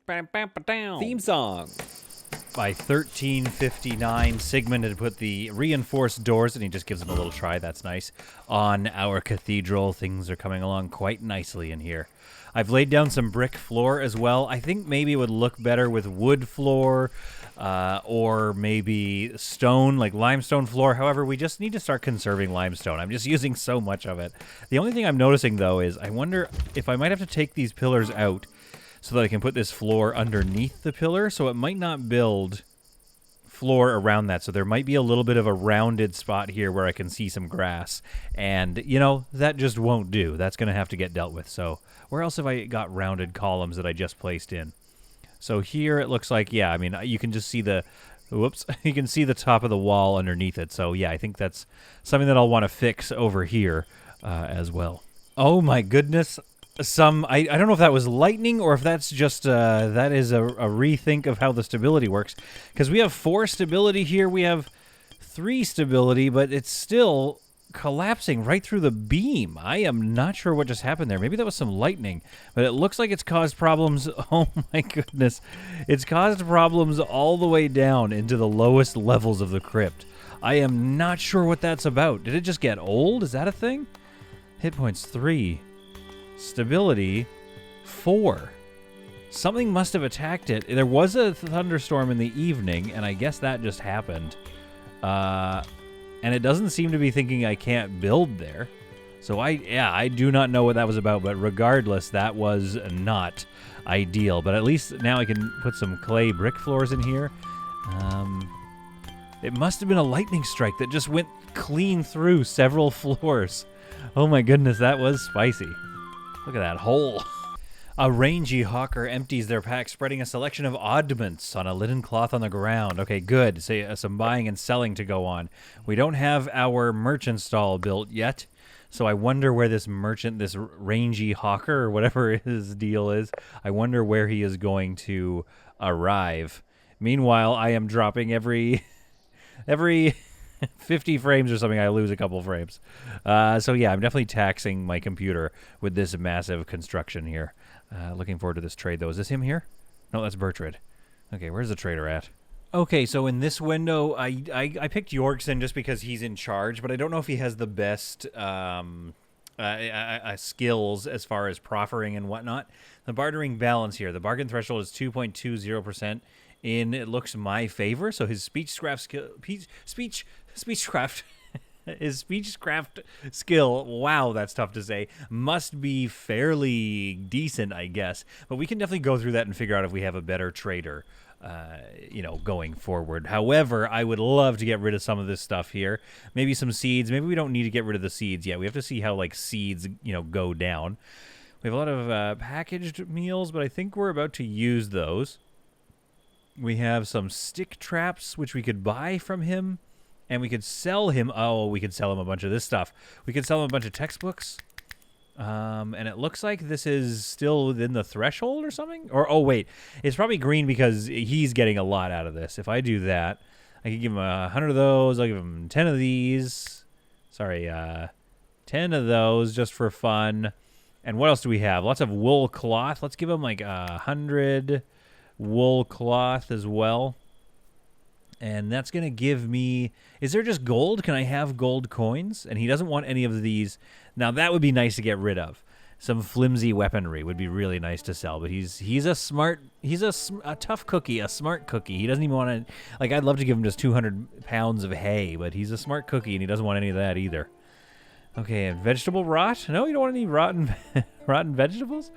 Theme song. By 1359, Sigmund had put the reinforced doors, and he just gives them a little try. That's nice. On our cathedral, things are coming along quite nicely in here. I've laid down some brick floor as well. I think maybe it would look better with wood floor or maybe stone, like limestone floor. However, we just need to start conserving limestone. I'm just using so much of it. The only thing I'm noticing, though, is I wonder if I might have to take these pillars out so that I can put this floor underneath the pillar, so it might not build floor around that. So there might be a little bit of a rounded spot here where I can see some grass. And, you know, that just won't do. That's going to have to get dealt with. So where else have I got rounded columns that I just placed in? So here it looks like, yeah, I mean, you can just see the, whoops, you can see the top of the wall underneath it. So, yeah, I think that's something that I'll want to fix over here as well. Oh, my goodness. I don't know if that was lightning or if that's just that is a rethink of how the stability works, because we have 4 stability here, we have 3 stability, but it's still collapsing right through the beam. I am not sure what just happened there. Maybe that was some lightning, but it looks like it's caused problems. Oh my goodness, it's caused problems all the way down into the lowest levels of the crypt. I am not sure what that's about. Did it just get old? Is that a thing? Hit points 3. Stability 4. Something must have attacked it. There was a thunderstorm in the evening, and I guess that just happened. And it doesn't seem to be thinking I can't build there. So I do not know what that was about, but regardless, that was not ideal. But at least now I can put some clay brick floors in here. It must have been a lightning strike that just went clean through several floors. Oh my goodness, that was spicy. Look at that hole. A rangy hawker empties their pack, spreading a selection of oddments on a linen cloth on the ground. Okay, good. Some buying and selling to go on. We don't have our merchant stall built yet, so I wonder where this merchant, this rangy hawker, or whatever his deal is, I wonder where he is going to arrive. Meanwhile, I am dropping every 50 frames or something, I lose a couple frames. So yeah, I'm definitely taxing my computer with this massive construction here. Looking forward to this trade, though. Is this him here? No, that's Bertrand. Okay, where's the trader at? Okay, so in this window, I picked Yorkson just because he's in charge, but I don't know if he has the best skills as far as proffering and whatnot. The bartering balance here. The bargain threshold is 2.20%. It looks my favor, so his speechcraft skill, wow, that's tough to say, must be fairly decent, I guess. But we can definitely go through that and figure out if we have a better trader, going forward. However, I would love to get rid of some of this stuff here. Maybe some seeds. Maybe we don't need to get rid of the seeds yet. We have to see how, like, seeds, go down. We have a lot of packaged meals, but I think we're about to use those. We have some stick traps, which we could buy from him, and we could sell him. Oh, we could sell him a bunch of this stuff. We could sell him a bunch of textbooks. And it looks like this is still within the threshold or something. Or, oh, wait. It's probably green because he's getting a lot out of this. If I do that, I could give him 100 of those. I'll give him 10 of these. Sorry, 10 of those just for fun. And what else do we have? Lots of wool cloth. Let's give him like 100... wool cloth as well, and that's gonna give me, is there just gold? Can I have gold coins? And he doesn't want any of these. Now that would be nice to get rid of. Some flimsy weaponry would be really nice to sell, but he's a tough cookie, a smart cookie. He doesn't even want to, like, I'd love to give him just 200 pounds of hay, but he's a smart cookie and he doesn't want any of that either. Okay, and vegetable rot? No, you don't want any rotten vegetables?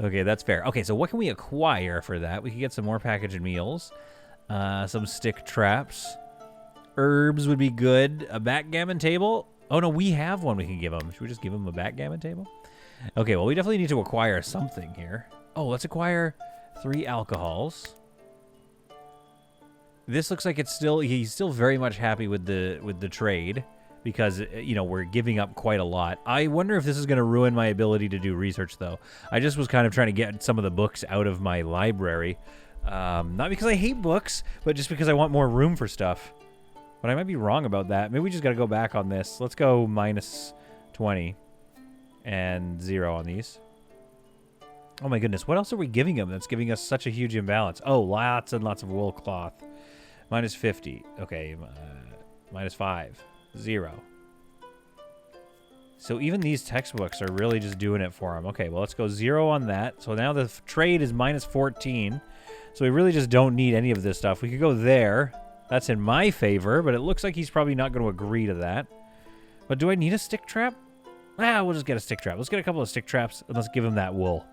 Okay, that's fair. Okay, so what can we acquire for that? We can get some more packaged meals, some stick traps, herbs would be good, a backgammon table. Oh, no, we have one we can give him. Should we just give him a backgammon table? Okay, well, we definitely need to acquire something here. Oh, let's acquire 3 alcohols. This looks like he's still very much happy with the trade, because, we're giving up quite a lot. I wonder if this is going to ruin my ability to do research, though. I just was kind of trying to get some of the books out of my library. Not because I hate books, but just because I want more room for stuff. But I might be wrong about that. Maybe we just got to go back on this. Let's go minus 20 and 0 on these. Oh my goodness, what else are we giving him that's giving us such a huge imbalance? Oh, lots and lots of wool cloth. Minus 50. Okay, minus 5. 0. So even these textbooks are really just doing it for him. Okay, well, let's go 0 on that. So now the trade is minus 14. So we really just don't need any of this stuff. We could go there. That's in my favor, but it looks like he's probably not going to agree to that. But do I need a stick trap? Ah, we'll just get a stick trap. Let's get a couple of stick traps, and let's give him that wool.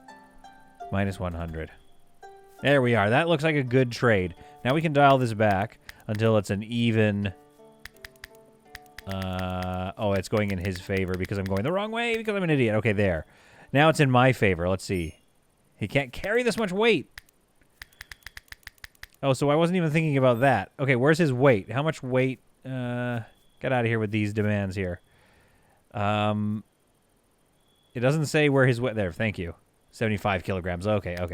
Minus 100. There we are. That looks like a good trade. Now we can dial this back until it's an even... oh, it's going in his favor because I'm going the wrong way because I'm an idiot. Okay, there. Now it's in my favor. Let's see. He can't carry this much weight. Oh, so I wasn't even thinking about that. Okay, where's his weight? How much weight? Get out of here with these demands here. It doesn't say where his weight... There, thank you. 75 kilograms. Okay. All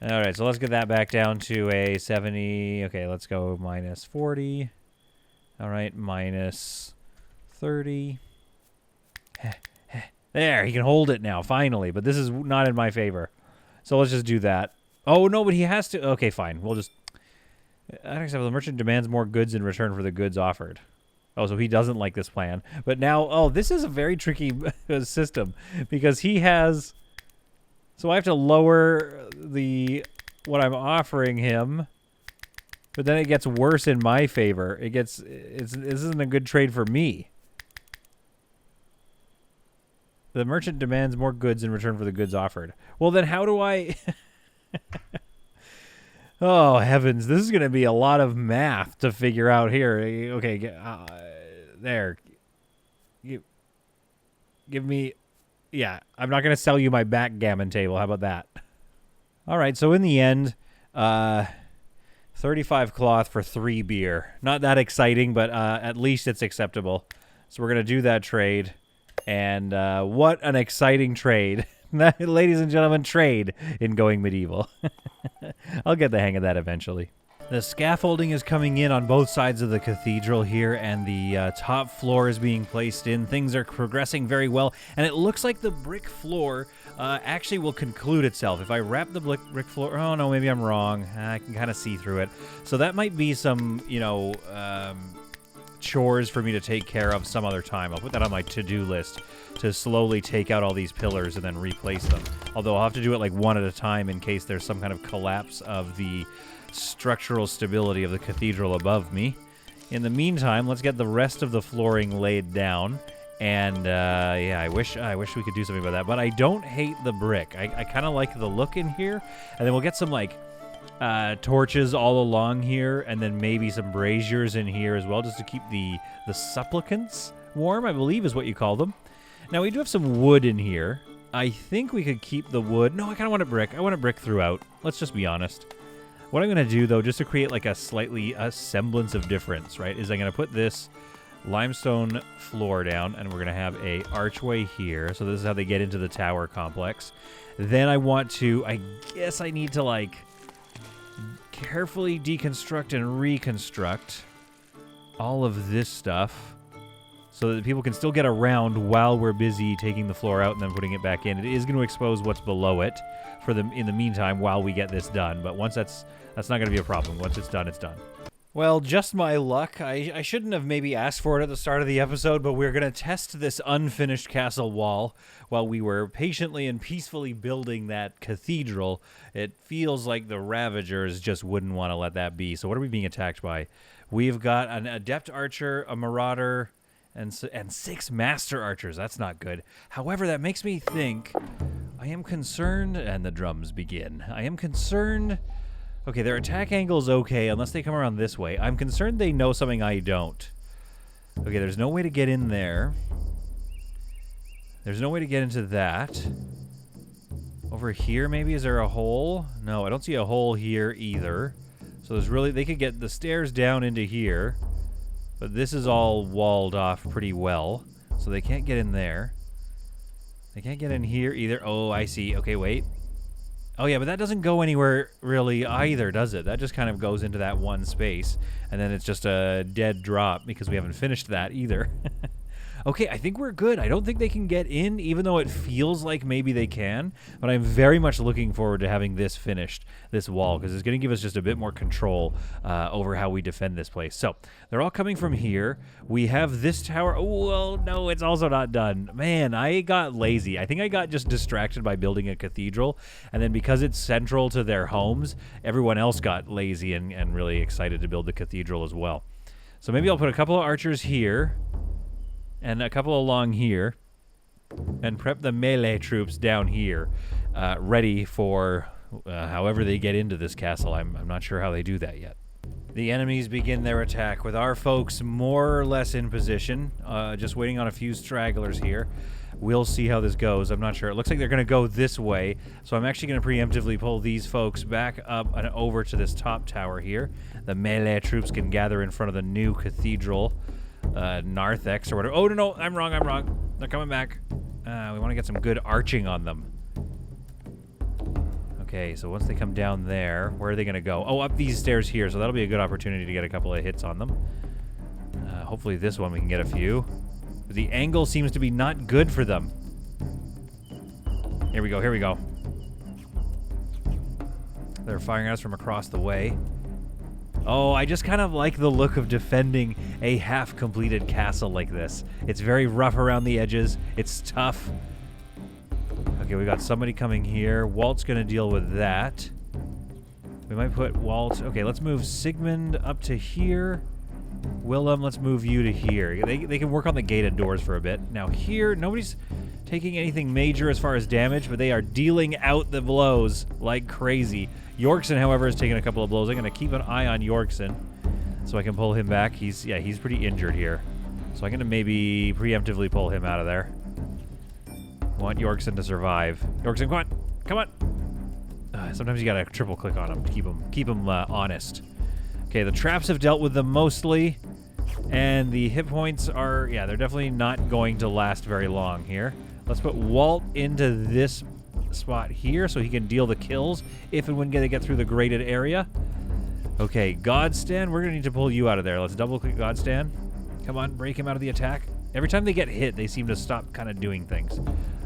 right, so let's get that back down to a 70. Okay, let's go minus 40. All right, minus 30. There, he can hold it now, finally. But this is not in my favor. So let's just do that. Oh, no, but he has to... Okay, fine. We'll just... Unacceptable. The merchant demands more goods in return for the goods offered. Oh, so he doesn't like this plan. But now... Oh, this is a very tricky system. Because he has... So I have to lower what I'm offering him. But then it gets worse in my favor. This isn't a good trade for me. The merchant demands more goods in return for the goods offered. Well, then how do I... Oh, heavens. This is going to be a lot of math to figure out here. Okay, there. Give me... Yeah, I'm not going to sell you my backgammon table. How about that? All right, so in the end, 35 cloth for 3 beer. Not that exciting, but at least it's acceptable. So we're going to do that trade. And what an exciting trade. Ladies and gentlemen, trade in Going Medieval. I'll get the hang of that eventually. The scaffolding is coming in on both sides of the cathedral here, and the top floor is being placed in. Things are progressing very well, and it looks like the brick floor actually will conclude itself. If I wrap the brick floor... Oh, no, maybe I'm wrong. I can kind of see through it. So that might be some, chores for me to take care of some other time. I'll put that on my to-do list to slowly take out all these pillars and then replace them. Although I'll have to do it like one at a time in case there's some kind of collapse of the structural stability of the cathedral above me. In the meantime, let's get the rest of the flooring laid down. And yeah, I wish we could do something about that. But I don't hate the brick. I kind of like the look in here. And then we'll get some like torches all along here, and then maybe some braziers in here as well, just to keep the supplicants warm, I believe is what you call them. Now, we do have some wood in here. I think we could keep the wood. No, I kind of want it brick. I want it brick throughout. Let's just be honest. What I'm going to do, though, just to create like a semblance of difference, right, is I'm going to put this limestone floor down, and we're going to have a archway here. So this is how they get into the tower complex. Then I want to, I guess I need to, like, carefully deconstruct and reconstruct all of this stuff so that people can still get around while we're busy taking the floor out and then putting it back in. It is going to expose what's below it for them in the meantime while we get this done. But once that's not going to be a problem. Once it's done, it's done. Well, just my luck. I shouldn't have maybe asked for it at the start of the episode, but we're going to test this unfinished castle wall while we were patiently and peacefully building that cathedral. It feels like the Ravagers just wouldn't want to let that be. So what are we being attacked by? We've got an adept archer, a marauder, and 6 master archers. That's not good. However, that makes me think I am concerned, and the drums begin. I am concerned... Okay, their attack angle is okay, unless they come around this way. I'm concerned they know something I don't. Okay, there's no way to get in there. There's no way to get into that. Over here, maybe? Is there a hole? No, I don't see a hole here either. So there's really... They could get the stairs down into here. But this is all walled off pretty well. So they can't get in there. They can't get in here either. Oh, I see. Okay, wait. Oh, yeah, but that doesn't go anywhere really either, does it? That just kind of goes into that one space, and then it's just a dead drop because we haven't finished that either. Okay, I think we're good. I don't think they can get in, even though it feels like maybe they can. But I'm very much looking forward to having this finished, this wall, because it's going to give us just a bit more control over how we defend this place. So they're all coming from here. We have this tower. Oh, well, no, it's also not done. Man, I got lazy. I think I got just distracted by building a cathedral. And then because it's central to their homes, everyone else got lazy and really excited to build the cathedral as well. So maybe I'll put a couple of archers here. And a couple along here, and prep the melee troops down here, ready for however they get into this castle. I'm not sure how they do that yet. The enemies begin their attack with our folks more or less in position, just waiting on a few stragglers here. We'll see how this goes. I'm not sure. It looks like they're going to go this way, so I'm actually going to preemptively pull these folks back up and over to this top tower here. The melee troops can gather in front of the new cathedral. Narthex or whatever. Oh, no, I'm wrong. They're coming back. We want to get some good arching on them. Okay, so once they come down there, where are they going to go? Oh, up these stairs here, so that'll be a good opportunity to get a couple of hits on them. Hopefully this one we can get a few. But the angle seems to be not good for them. Here we go. They're firing at us from across the way. Oh, I just kind of like the look of defending a half-completed castle like this. It's very rough around the edges. It's tough. Okay, we got somebody coming here. Walt's going to deal with that. We might put Walt... Okay, let's move Sigmund up to here. Willem, let's move you to here. They can work on the gated doors for a bit. Now here, nobody's taking anything major as far as damage, but they are dealing out the blows like crazy. Yorkson, however, has taken a couple of blows. I'm going to keep an eye on Yorkson so I can pull him back. He's pretty injured here. So I'm going to maybe preemptively pull him out of there. Want Yorkson to survive. Yorkson, come on. Sometimes you got to triple click on him to keep him honest. Okay, the traps have dealt with them mostly, and the hit points are, they're definitely not going to last very long here. Let's put Walt into this spot here so he can deal the kills if and when they get through the graded area. Okay, Godstan, we're going to need to pull you out of there. Let's double-click Godstan. Come on, break him out of the attack. Every time they get hit, they seem to stop kind of doing things.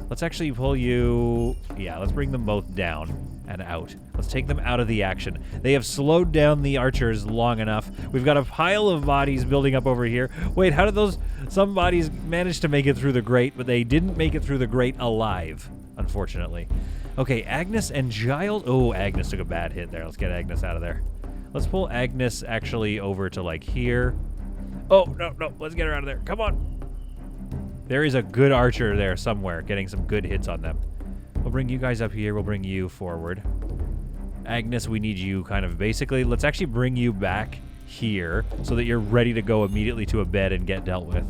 Let's actually pull you... Yeah, let's bring them both down and out. Let's take them out of the action. They have slowed down the archers long enough. We've got a pile of bodies building up over here. Wait, how did some bodies manage to make it through the grate, but they didn't make it through the grate alive, unfortunately. Okay, Agnes and Giles. Oh, Agnes took a bad hit there. Let's get Agnes out of there. Let's pull Agnes actually over to, like, here. Oh, no. Let's get her out of there. Come on. There is a good archer there somewhere getting some good hits on them. We'll bring you guys up here. We'll bring you forward. Agnes, we need you kind of basically. Let's actually bring you back here so that you're ready to go immediately to a bed and get dealt with.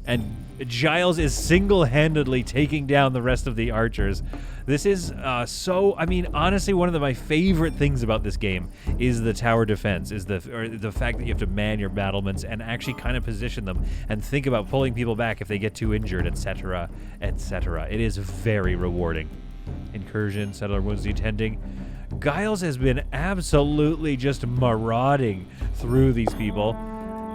And Giles is single-handedly taking down the rest of the archers. This is honestly, one of my favorite things about this game is the tower defense, is the fact that you have to man your battlements and actually kind of position them and think about pulling people back if they get too injured, etc., etc. It is very rewarding. Incursion, settler wounds detending. Giles has been absolutely just marauding through these people.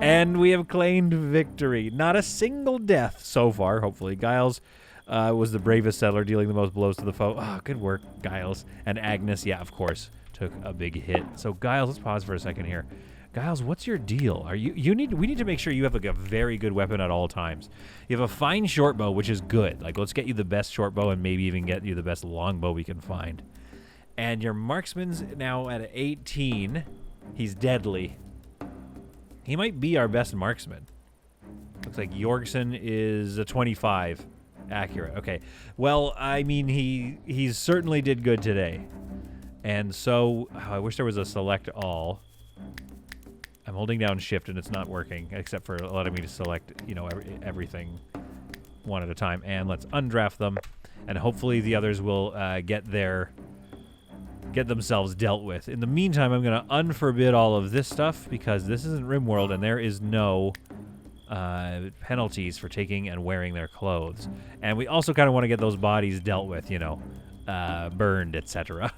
And we have claimed victory. Not a single death so far, hopefully. Giles was the bravest settler, dealing the most blows to the foe. Oh, good work, Giles. And Agnes, yeah, of course, took a big hit. So, Giles, let's pause for a second here. Giles, what's your deal? We need to make sure you have like a very good weapon at all times. You have a fine short bow, which is good. Like, let's get you the best short bow and maybe even get you the best longbow we can find. And your marksman's now at 18. He's deadly. He might be our best marksman. Looks like Yorkson is a 25. Accurate. Okay. Well, I mean, he certainly did good today. And so, I wish there was a select all. I'm holding down shift and it's not working, except for letting me to select, everything one at a time. And let's undraft them. And hopefully the others will get themselves dealt with. In the meantime, I'm going to unforbid all of this stuff because this isn't Rimworld and there is no penalties for taking and wearing their clothes. And we also kind of want to get those bodies dealt with, burned, etc.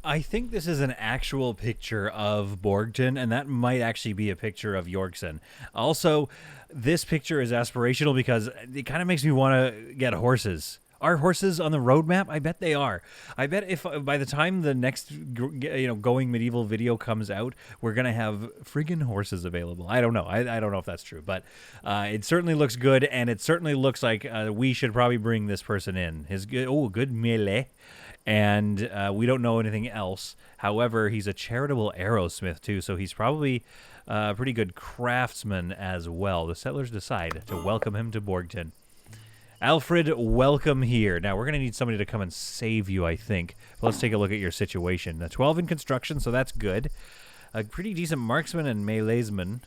I think this is an actual picture of Borgton, and that might actually be a picture of Yorkson. Also, this picture is aspirational because it kind of makes me want to get horses. Are horses on the roadmap? I bet they are. I bet if by the time the next going medieval video comes out, we're gonna have friggin' horses available. I don't know. I don't know if that's true, but it certainly looks good, and it certainly looks like we should probably bring this person in. His good melee. And we don't know anything else. However, he's a charitable arrowsmith, too, so he's probably a pretty good craftsman as well. The settlers decide to welcome him to Borgton. Alfred, welcome here. Now, we're going to need somebody to come and save you, I think. But let's take a look at your situation. 12 in construction, so that's good. A pretty decent marksman and meleesman.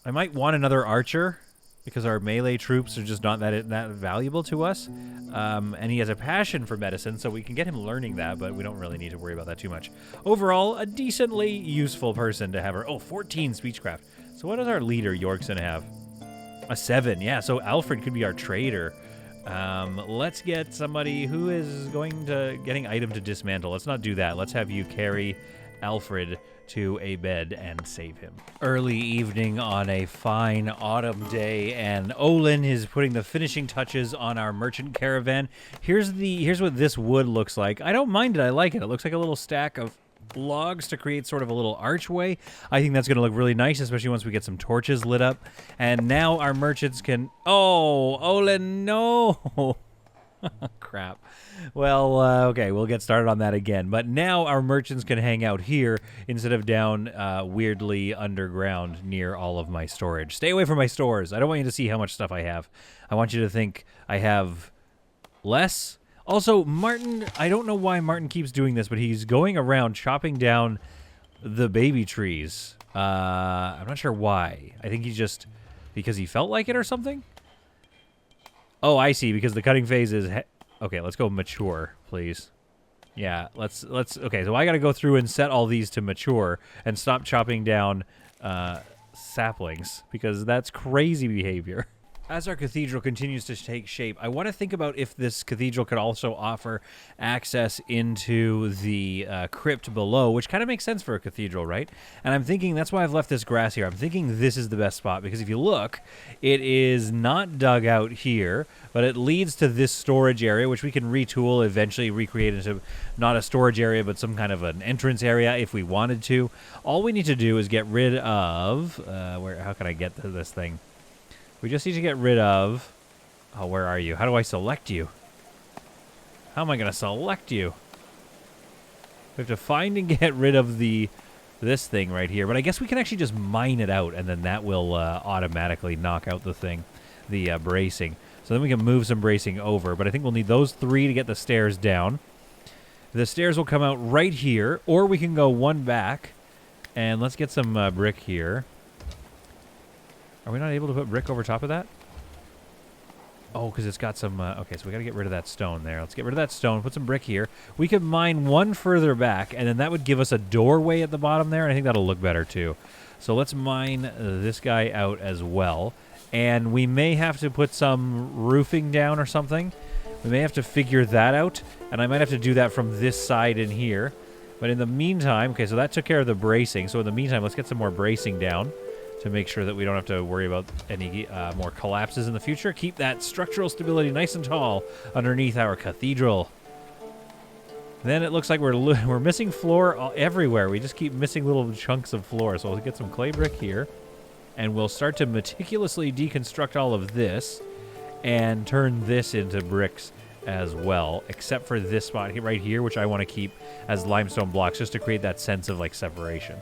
I might want another archer, because our melee troops are just not that valuable to us. And he has a passion for medicine, so we can get him learning that, but we don't really need to worry about that too much. Overall, a decently useful person to have her. Oh, 14 speechcraft. So what does our leader, Yorkson, have? A 7, yeah, so Alfred could be our trader. Let's get somebody who is getting item to dismantle. Let's not do that. Let's have you carry Alfred to a bed and save him. Early evening on a fine autumn day, and Olin is putting the finishing touches on our merchant caravan. Here's what this wood looks like. I don't mind it. I like it. It looks like a little stack of logs to create sort of a little archway. I think that's going to look really nice, especially once we get some torches lit up. And now our merchants can... Oh, Olin, no! Crap. Well, okay, we'll get started on that again. But now our merchants can hang out here instead of down weirdly underground near all of my storage. Stay away from my stores. I don't want you to see how much stuff I have. I want you to think I have less. Also, Martin, I don't know why Martin keeps doing this, but he's going around chopping down the baby trees. I'm not sure why. I think he's just... because he felt like it or something? Oh, I see, because the cutting phase is... Okay, let's go mature, please. Yeah, let's... Okay, so I gotta go through and set all these to mature and stop chopping down saplings, because that's crazy behavior. As our cathedral continues to take shape, I want to think about if this cathedral could also offer access into the crypt below, which kind of makes sense for a cathedral, right? And I'm thinking, that's why I've left this grass here. I'm thinking this is the best spot, because if you look, it is not dug out here, but it leads to this storage area, which we can retool, eventually recreate into not a storage area, but some kind of an entrance area if we wanted to. All we need to do is get rid of... how can I get to this thing? We just need to get rid of... Oh, where are you? How do I select you? How am I going to select you? We have to find and get rid of this thing right here. But I guess we can actually just mine it out, and then that will automatically knock out the thing, the bracing. So then we can move some bracing over. But I think we'll need those 3 to get the stairs down. The stairs will come out right here, or we can go one back. And let's get some brick here. Are we not able to put brick over top of that? Oh, because it's got some... okay, so we got to get rid of that stone there. Let's get rid of that stone, put some brick here. We could mine one further back, and then that would give us a doorway at the bottom there, and I think that'll look better too. So let's mine this guy out as well. And we may have to put some roofing down or something. We may have to figure that out, and I might have to do that from this side in here. But in the meantime... Okay, so that took care of the bracing. So in the meantime, let's get some more bracing down to make sure that we don't have to worry about any more collapses in the future. Keep that structural stability nice and tall underneath our cathedral. Then it looks like we're missing floor everywhere. We just keep missing little chunks of floor. So we'll get some clay brick here, and we'll start to meticulously deconstruct all of this and turn this into bricks as well, except for this spot right here, which I want to keep as limestone blocks just to create that sense of like separation.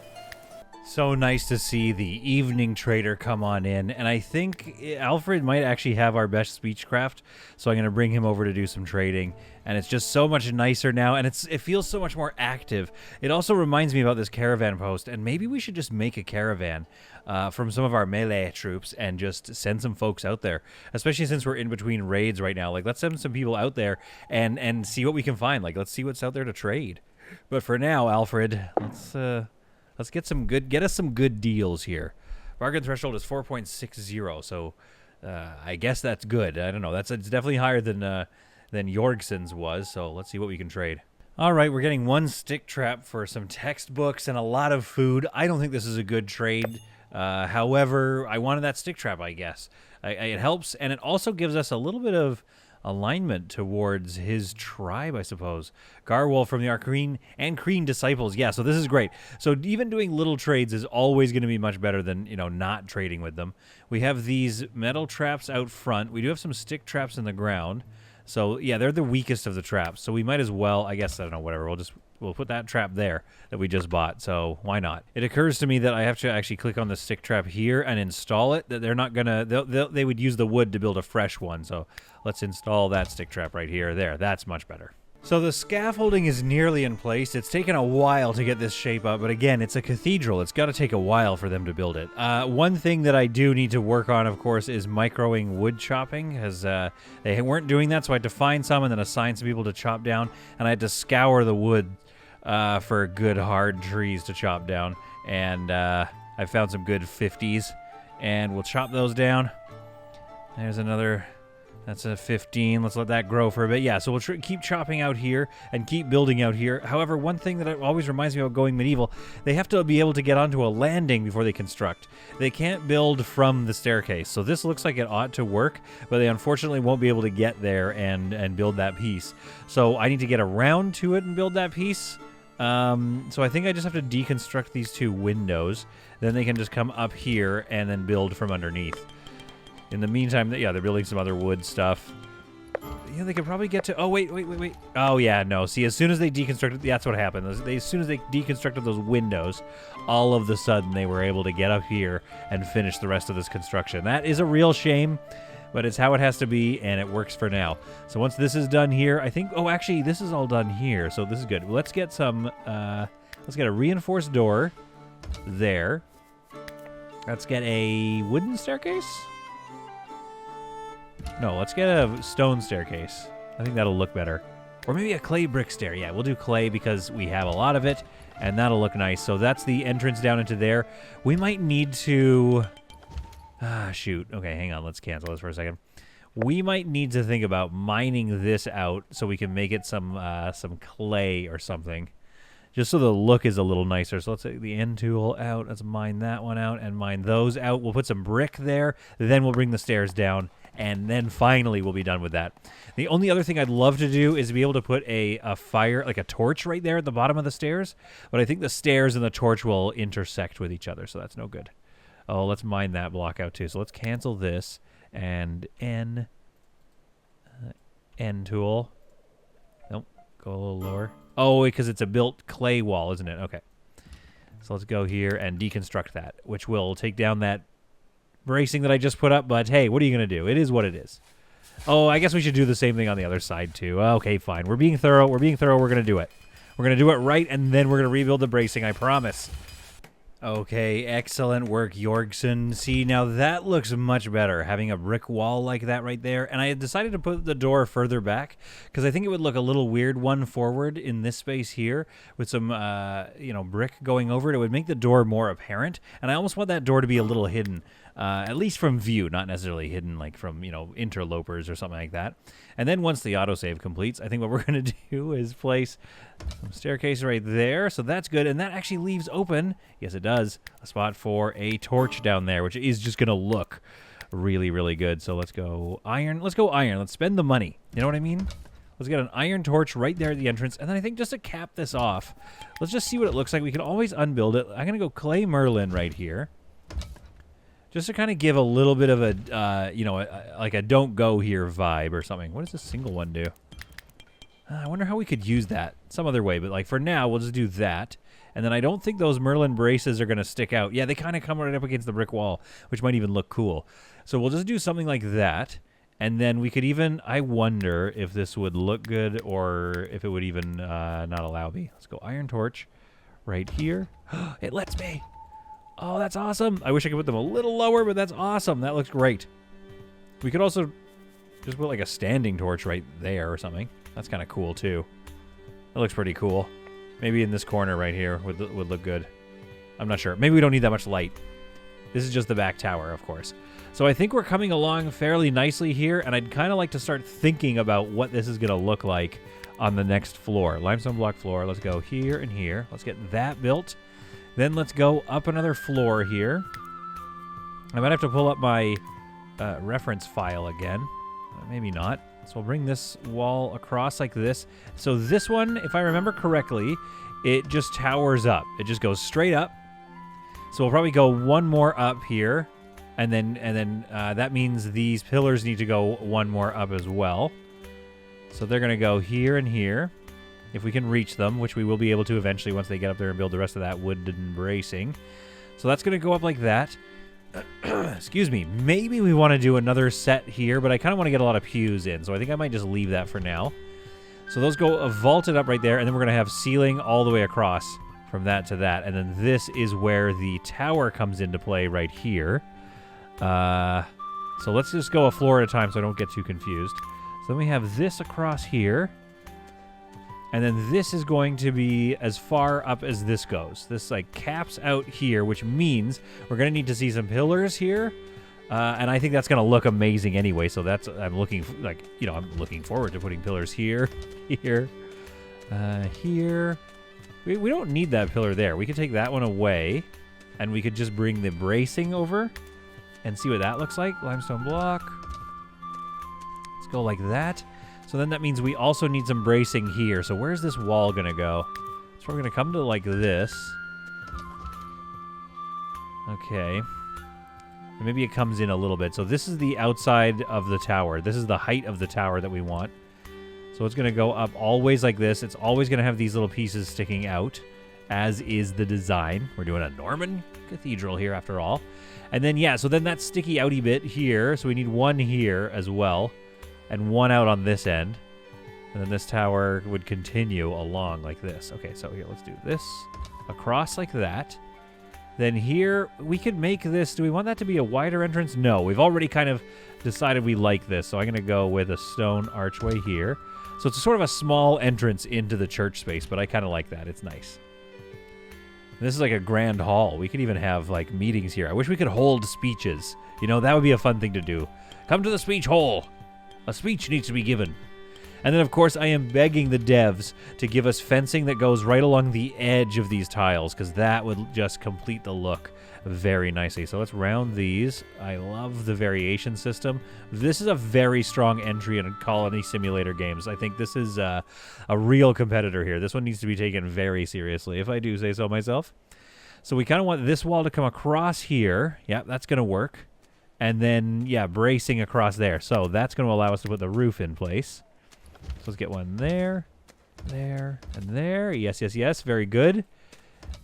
So nice to see the evening trader come on in, and I think Alfred might actually have our best speechcraft, so I'm going to bring him over to do some trading, and it's just so much nicer now, and it feels so much more active. It also reminds me about this caravan post, and maybe we should just make a caravan from some of our melee troops and just send some folks out there, especially since we're in between raids right now. Like, let's send some people out there and see what we can find. Like, let's see what's out there to trade. But for now, Alfred, let's get us some good deals here. Bargain threshold is 4.60, so I guess that's good. I don't know. It's definitely higher than Jorgson's was, so let's see what we can trade. All right, we're getting one stick trap for some textbooks and a lot of food. I don't think this is a good trade. However, I wanted that stick trap, I guess. It helps, and it also gives us a little bit of alignment towards his tribe, I suppose. Garwolf from the Arcane and Kreen disciples. Yeah, so this is great. So even doing little trades is always going to be much better than, not trading with them. We have these metal traps out front. We do have some stick traps in the ground. So, yeah, they're the weakest of the traps. So we might as well, I guess, I don't know, whatever. We'll put that trap there that we just bought. So why not? It occurs to me that I have to actually click on the stick trap here and install it. That they're not going to, they would use the wood to build a fresh one. So let's install that stick trap right here. There, that's much better. So the scaffolding is nearly in place. It's taken a while to get this shape up, but again, it's a cathedral. It's got to take a while for them to build it. One thing that I do need to work on, of course, is microing wood chopping, as they weren't doing that, so I had to find some and then assign some people to chop down, and I had to scour the wood for good hard trees to chop down, and I found some good 50s, and we'll chop those down. There's another... That's a 15. Let's let that grow for a bit. Yeah, so we'll keep chopping out here and keep building out here. However, one thing that always reminds me about going medieval, they have to be able to get onto a landing before they construct. They can't build from the staircase. So this looks like it ought to work, but they unfortunately won't be able to get there and build that piece. So I need to get around to it and build that piece. So I think I just have to deconstruct these two windows. Then they can just come up here and then build from underneath. In the meantime, yeah, they're building some other wood stuff. They could probably get to... Oh, wait. Oh, yeah, no. See, as soon as they deconstructed... That's what happened. As soon as they deconstructed those windows, all of a sudden they were able to get up here and finish the rest of this construction. That is a real shame, but it's how it has to be, and it works for now. So once this is done here, I think... Oh, actually, this is all done here, so this is good. Let's get some... let's get a reinforced door there. Let's get a wooden staircase? No, let's get a stone staircase. I think that'll look better. Or maybe a clay brick stair. Yeah, we'll do clay because we have a lot of it, and that'll look nice. So that's the entrance down into there. We might need to... shoot. Okay, hang on. Let's cancel this for a second. We might need to think about mining this out so we can make it some clay or something. Just so the look is a little nicer. So let's take the end tool out. Let's mine that one out and mine those out. We'll put some brick there. Then we'll bring the stairs down. And then finally we'll be done with that. The only other thing I'd love to do is be able to put a fire, like a torch right there at the bottom of the stairs. But I think the stairs and the torch will intersect with each other, so that's no good. Oh, let's mine that block out too. So let's cancel this and N tool. Nope, go a little lower. Oh, because it's a built clay wall, isn't it? Okay. So let's go here and deconstruct that, which will take down that bracing that I just put up, but hey, what are you going to do? It is what it is. Oh, I guess we should do the same thing on the other side, too. Okay, fine. We're being thorough. We're going to do it. We're going to do it right, and then we're going to rebuild the bracing, I promise. Okay, excellent work, Jorgsen. See, now that looks much better, having a brick wall like that right there. And I had decided to put the door further back, because I think it would look a little weird one forward in this space here, with some, brick going over it. It would make the door more apparent, and I almost want that door to be a little hidden. At least from view, not necessarily hidden like from, interlopers or something like that. And then once the autosave completes, I think what we're going to do is place some staircase right there. So that's good. And that actually leaves open, yes it does, a spot for a torch down there, which is just going to look really, really good. So let's go iron. Let's go iron. Let's spend the money. You know what I mean? Let's get an iron torch right there at the entrance. And then I think just to cap this off, let's just see what it looks like. We can always unbuild it. I'm going to go clay Merlin right here. Just to kind of give a little bit of a, like a don't go here vibe or something. What does this single one do? I wonder how we could use that some other way. But like for now, we'll just do that. And then I don't think those Merlin braces are going to stick out. Yeah, they kind of come right up against the brick wall, which might even look cool. So we'll just do something like that. And then we could even, I wonder if this would look good or if it would even not allow me. Let's go iron torch right here. It lets me. Oh, that's awesome. I wish I could put them a little lower, but that's awesome. That looks great. We could also just put like a standing torch right there or something. That's kind of cool, too. That looks pretty cool. Maybe in this corner right here would look good. I'm not sure. Maybe we don't need that much light. This is just the back tower, of course. So I think we're coming along fairly nicely here, and I'd kind of like to start thinking about what this is going to look like on the next floor. Limestone block floor. Let's go here and here. Let's get that built. Then let's go up another floor here. I might have to pull up my reference file again. Maybe not. So we'll bring this wall across like this. So this one, if I remember correctly, it just towers up. It just goes straight up. So we'll probably go one more up here. And then that means these pillars need to go one more up as well. So they're going to go here and here, if we can reach them, which we will be able to eventually once they get up there and build the rest of that wooden bracing. So that's going to go up like that. Excuse me. Maybe we want to do another set here, but I kind of want to get a lot of pews in, so I think I might just leave that for now. So those go vaulted up right there, and then we're going to have ceiling all the way across from that to that. And then this is where the tower comes into play right here. So let's just go a floor at a time so I don't get too confused. So then we have this across here. And then this is going to be as far up as this goes. This like caps out here, which means we're going to need to see some pillars here. And I think that's going to look amazing anyway. So that's, I'm looking forward to putting pillars here, here, here. We don't need that pillar there. We could take that one away and we could just bring the bracing over and see what that looks like. Limestone block. Let's go like that. So then that means we also need some bracing here. So where's this wall going to go? So we're going to come to like this. Okay. And maybe it comes in a little bit. So this is the outside of the tower. This is the height of the tower that we want. So it's going to go up always like this. It's always going to have these little pieces sticking out, as is the design. We're doing a Norman cathedral here after all. And then, yeah, so then that sticky outy bit here. So we need one here as well. And one out on this end. And then this tower would continue along like this. Okay, so here, let's do this. Across like that. Then here, we could make this... Do we want that to be a wider entrance? No, we've already kind of decided we like this. So I'm going to go with a stone archway here. So it's sort of a small entrance into the church space, but I kind of like that. It's nice. This is like a grand hall. We could even have like meetings here. I wish we could hold speeches. You know, that would be a fun thing to do. Come to the speech hall. A speech needs to be given. And then, of course, I am begging the devs to give us fencing that goes right along the edge of these tiles, because that would just complete the look very nicely. So let's round these. I love the variation system. This is a very strong entry in colony simulator games. I think this is a real competitor here. This one needs to be taken very seriously, if I do say so myself. So we kind of want this wall to come across here. Yeah, that's going to work. And then, yeah, bracing across there. So that's going to allow us to put the roof in place. So let's get one there, there, and there. Yes, yes, yes. Very good.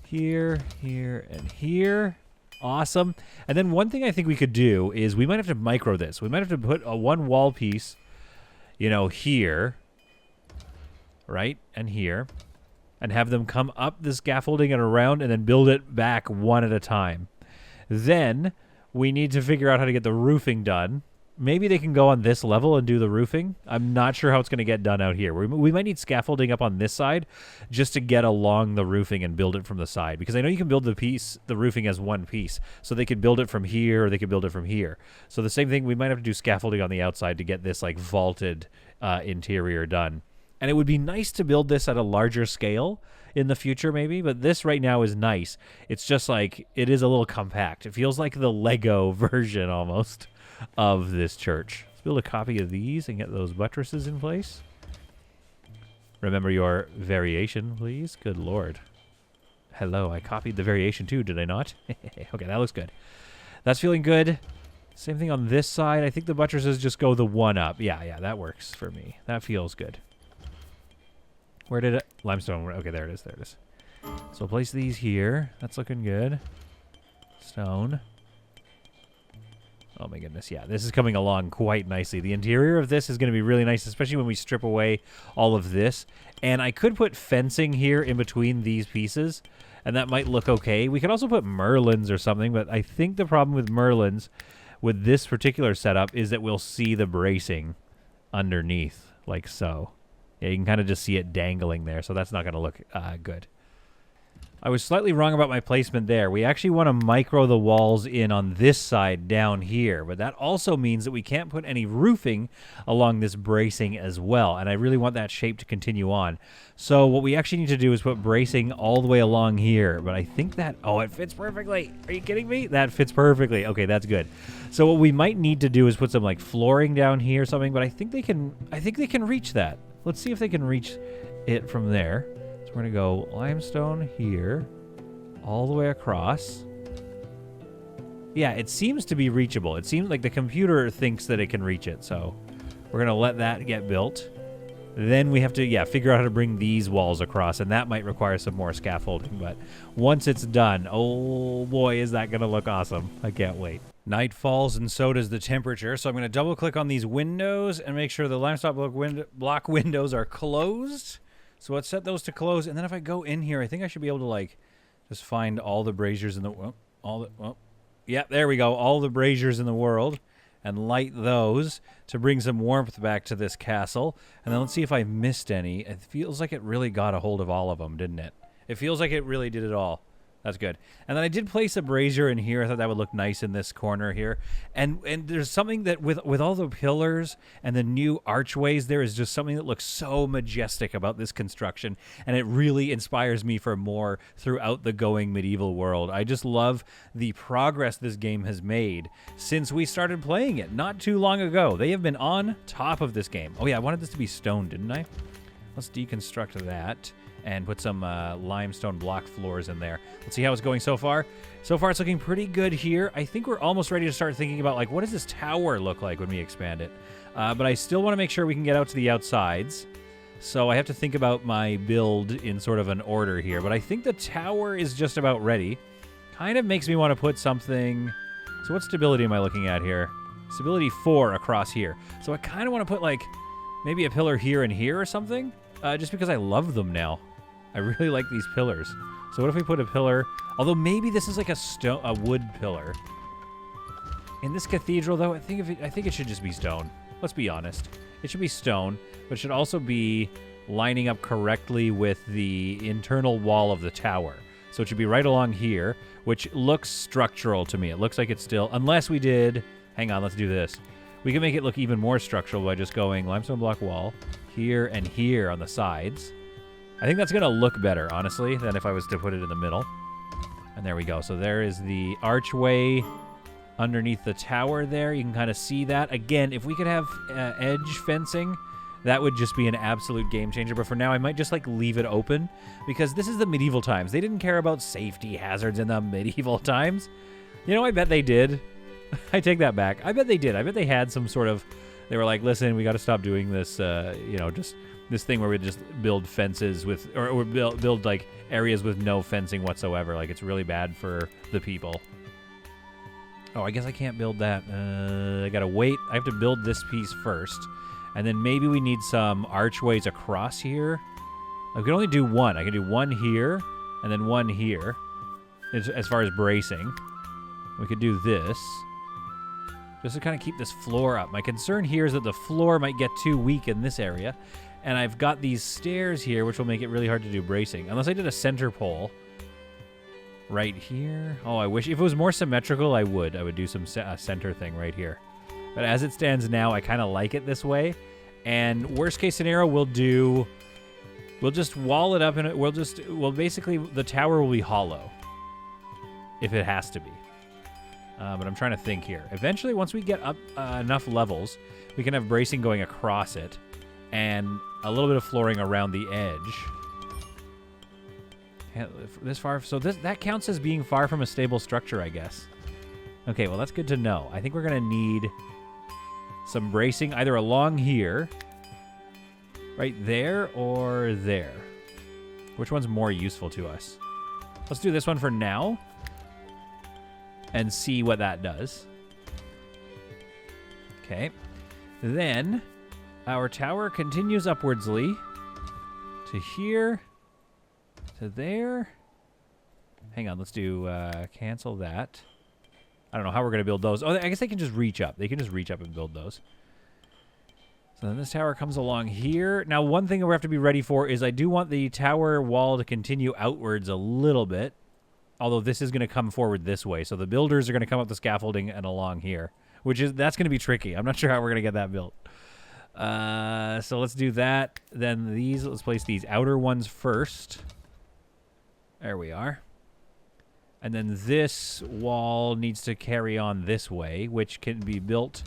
Here, here, and here. Awesome. And then one thing I think we could do is we might have to micro this. We might have to put a one wall piece, you know, here, right, and here, and have them come up the scaffolding and around and then build it back one at a time. Then we need to figure out how to get the roofing done. Maybe they can go on this level and do the roofing. I'm not sure how it's going to get done out here. We might need scaffolding up on this side just to get along the roofing and build it from the side. Because I know you can build the roofing as one piece. So they could build it from here or they could build it from here. So the same thing, we might have to do scaffolding on the outside to get this like vaulted interior done. And it would be nice to build this at a larger scale in the future maybe, but this right now is nice. It's just like, it is a little compact. It feels like the Lego version almost of this church. Let's build a copy of these and get those buttresses in place. Remember your variation, please. Good Lord. Hello, I copied the variation too, did I not? Okay, that looks good. That's feeling good. Same thing on this side. I think the buttresses just go the one up. Yeah, that works for me. That feels good. Where did it? Limestone. Okay, there it is. There it is. So place these here. That's looking good. Stone. Oh my goodness, yeah. This is coming along quite nicely. The interior of this is going to be really nice, especially when we strip away all of this. And I could put fencing here in between these pieces, and that might look okay. We could also put merlins or something, but I think the problem with merlins with this particular setup is that we'll see the bracing underneath, like so. Yeah, you can kind of just see it dangling there, so that's not going to look good. I was slightly wrong about my placement there. We actually want to micro the walls in on this side down here, but that also means that we can't put any roofing along this bracing as well, and I really want that shape to continue on. So what we actually need to do is put bracing all the way along here, but I think that... Oh, it fits perfectly. Are you kidding me? That fits perfectly. Okay, that's good. So what we might need to do is put some, like, flooring down here or something, but I think they can reach that. Let's see if they can reach it from there. We're going to go limestone here, all the way across. Yeah, it seems to be reachable. It seems like the computer thinks that it can reach it, so we're going to let that get built. Then we have to, yeah, figure out how to bring these walls across, and that might require some more scaffolding, but once it's done, oh boy, is that going to look awesome. I can't wait. Night falls, and so does the temperature, so I'm going to double-click on these windows and make sure the limestone block windows are closed. So let's set those to close, and then if I go in here, I think I should be able to, like, just find all the braziers in the... yeah, there we go. All the braziers in the world, and light those to bring some warmth back to this castle. And then let's see if I missed any. It feels like it really got a hold of all of them, didn't it? It feels like it really did it all. That's good. And then I did place a brazier in here. I thought that would look nice in this corner here. And there's something that with all the pillars and the new archways, there is just something that looks so majestic about this construction. And it really inspires me for more throughout the going medieval world. I just love the progress this game has made since we started playing it not too long ago. They have been on top of this game. Oh yeah, I wanted this to be stone, didn't I? Let's deconstruct that and put some limestone block floors in there. Let's see how it's going so far. So far, it's looking pretty good here. I think we're almost ready to start thinking about, like, what does this tower look like when we expand it? But I still want to make sure we can get out to the outsides. So I have to think about my build in sort of an order here. But I think the tower is just about ready. Kind of makes me want to put something... So what stability am I looking at here? Stability 4 across here. So I kind of want to put, like, maybe a pillar here and here or something. Just because I love them now. I really like these pillars. So what if we put a pillar... Although maybe this is like a wood pillar. In this cathedral, though, I think it should just be stone. Let's be honest. It should be stone, but it should also be lining up correctly with the internal wall of the tower. So it should be right along here, which looks structural to me. It looks like it's still... Unless we did... Hang on, let's do this. We can make it look even more structural by just going limestone block wall here and here on the sides. I think that's going to look better, honestly, than if I was to put it in the middle. And there we go. So there is the archway underneath the tower there. You can kind of see that. Again, if we could have edge fencing, that would just be an absolute game changer. But for now, I might just, like, leave it open because this is the medieval times. They didn't care about safety hazards in the medieval times. You know, I bet they did. I take that back. I bet they did. I bet they had some sort of... They were like, listen, we got to stop doing this, you know, just... This thing where we just build fences with, or build like areas with no fencing whatsoever. Like it's really bad for the people. Oh, I guess I can't build that. I gotta wait. I have to build this piece first. And then maybe we need some archways across here. I can only do one. I can do one here and then one here. As far as bracing. We could do this. Just to kind of keep this floor up. My concern here is that the floor might get too weak in this area. And I've got these stairs here, which will make it really hard to do bracing. Unless I did a center pole right here. Oh, I wish. If it was more symmetrical, I would. I would do some center thing right here. But as it stands now, I kind of like it this way. And worst case scenario, we'll just wall it up, and well, basically, the tower will be hollow. If it has to be. But I'm trying to think here. Eventually, once we get up enough levels, we can have bracing going across it. And a little bit of flooring around the edge. This far, so that counts as being far from a stable structure, I guess. Okay, well, that's good to know. I think we're going to need some bracing either along here, right there, or there. Which one's more useful to us? Let's do this one for now and see what that does. Okay. Then... Our tower continues upwardsly to here, to there. Hang on, let's do, cancel that. I don't know how we're going to build those. Oh, I guess they can just reach up. They can just reach up and build those. So then this tower comes along here. Now, one thing we have to be ready for is I do want the tower wall to continue outwards a little bit. Although this is going to come forward this way. So the builders are going to come up the scaffolding and along here. That's going to be tricky. I'm not sure how we're going to get that built. So let's do that. Then let's place these outer ones first. There we are. And then this wall needs to carry on this way, which can be built.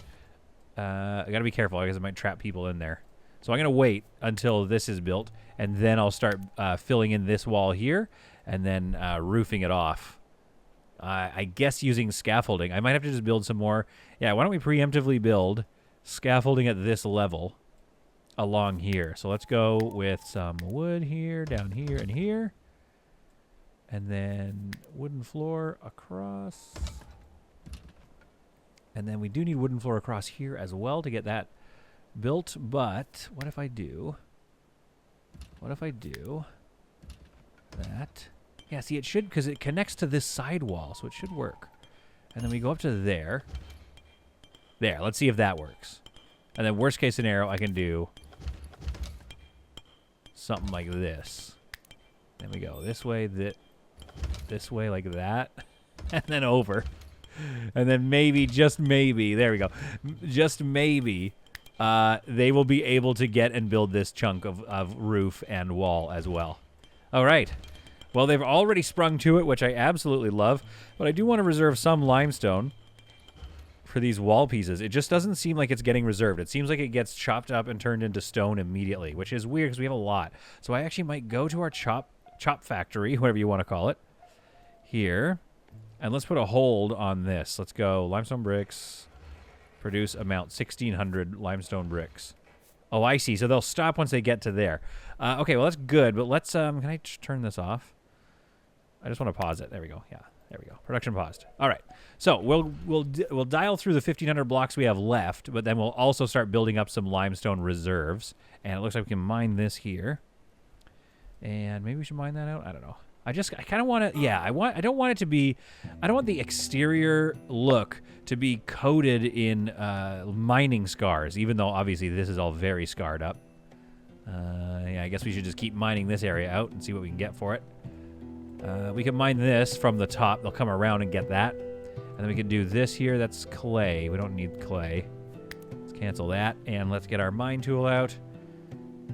I got to be careful because it might trap people in there. So I'm going to wait until this is built, and then I'll start filling in this wall here, and then roofing it off. I guess using scaffolding. I might have to just build some more. Yeah, why don't we preemptively build scaffolding at this level along here. So let's go with some wood here, down here, and here. And then wooden floor across. And then we do need wooden floor across here as well to get that built. But what if I do? What if I do that? Yeah, see, it should, because it connects to this side wall, so it should work. And then we go up to there. There, let's see if that works. And then worst case scenario, I can do something like this. Then we go this way, this way like that, and then over. And then maybe, just maybe, there we go. Just maybe, they will be able to get and build this chunk of roof and wall as well. All right. Well, they've already sprung to it, which I absolutely love. But I do want to reserve some limestone for these wall pieces. It just doesn't seem like it's getting reserved. It seems like it gets chopped up and turned into stone immediately, which is weird because we have a lot. So I actually might go to our chop factory, whatever you want to call it, here. And let's put a hold on this. Let's go limestone bricks. Produce amount 1,600 limestone bricks. Oh, I see. So they'll stop once they get to there. Okay, well, that's good. But let's, can I turn this off? I just want to pause it. There we go. Yeah, there we go. Production paused. All right. So we'll dial through the 1,500 blocks we have left, but then we'll also start building up some limestone reserves. And it looks like we can mine this here. And maybe we should mine that out. I don't know. I kind of want to, yeah, I don't want it to be, I don't want the exterior look to be coated in mining scars, even though obviously this is all very scarred up. Yeah, I guess we should just keep mining this area out and see what we can get for it. We can mine this from the top. They'll come around and get that. And then we can do this here. That's clay. We don't need clay. Let's cancel that. And let's get our mine tool out.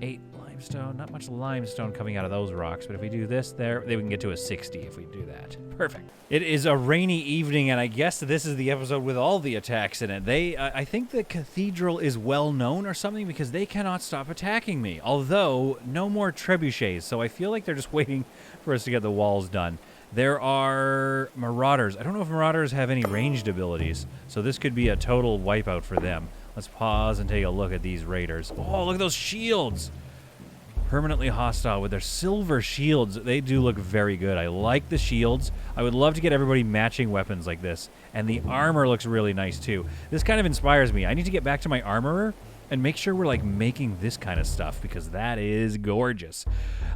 8 limestone. Not much limestone coming out of those rocks, but if we do this there, we can get to a 60 if we do that. Perfect. It is a rainy evening, and I guess this is the episode with all the attacks in it. I think the Cathedral is well known or something because they cannot stop attacking me. Although, no more trebuchets, so I feel like they're just waiting for us to get the walls done. There are marauders. I don't know if marauders have any ranged abilities, so this could be a total wipeout for them. Let's pause and take a look at these raiders. Oh, look at those shields! Permanently hostile with their silver shields. They do look very good. I like the shields. I would love to get everybody matching weapons like this. And the armor looks really nice too. This kind of inspires me. I need to get back to my armorer and make sure we're like making this kind of stuff because that is gorgeous.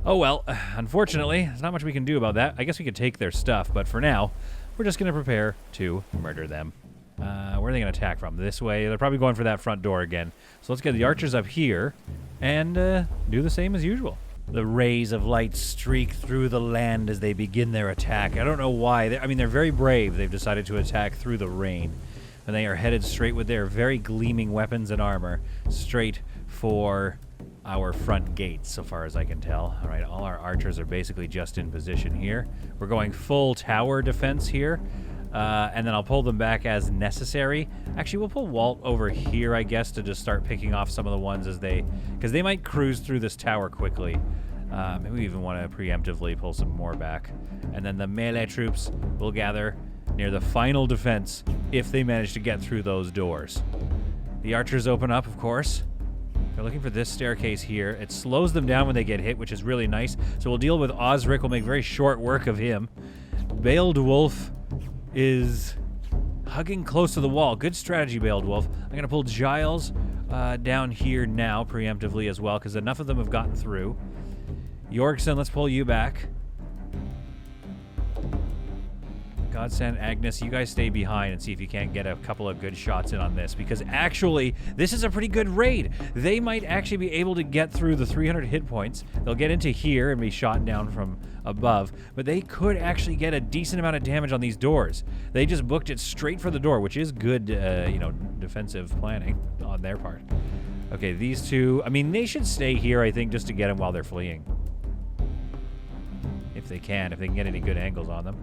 Oh well, unfortunately, there's not much we can do about that. I guess we could take their stuff, but for now, we're just going to prepare to murder them. Where are they going to attack from? This way. They're probably going for that front door again. So let's get the archers up here and do the same as usual. The rays of light streak through the land as they begin their attack. I don't know why. They're very brave. They've decided to attack through the rain. And they are headed straight with their very gleaming weapons and armor straight for our front gates, so far as I can tell. All right, all our archers are basically just in position here. We're going full tower defense here. And then I'll pull them back as necessary. Actually, we'll pull Walt over here, I guess, to just start picking off some of the ones as because they might cruise through this tower quickly. Maybe we even want to preemptively pull some more back. And then the melee troops will gather near the final defense if they manage to get through those doors. The archers open up, of course. They're looking for this staircase here. It slows them down when they get hit, which is really nice. So we'll deal with Osric. We'll make very short work of him. Baled Wolf is hugging close to the wall. Good strategy, Baled Wolf. I'm going to pull Giles down here now, preemptively as well, because enough of them have gotten through. Yorkson, let's pull you back. Godsend, Agnes, you guys stay behind and see if you can't get a couple of good shots in on this, because actually, this is a pretty good raid. They might actually be able to get through the 300 hit points. They'll get into here and be shot down from above, but they could actually get a decent amount of damage on these doors. They just booked it straight for the door, which is good, you know, defensive planning on their part. Okay, these two, I mean, they should stay here, I think, just to get them while they're fleeing. If they can get any good angles on them.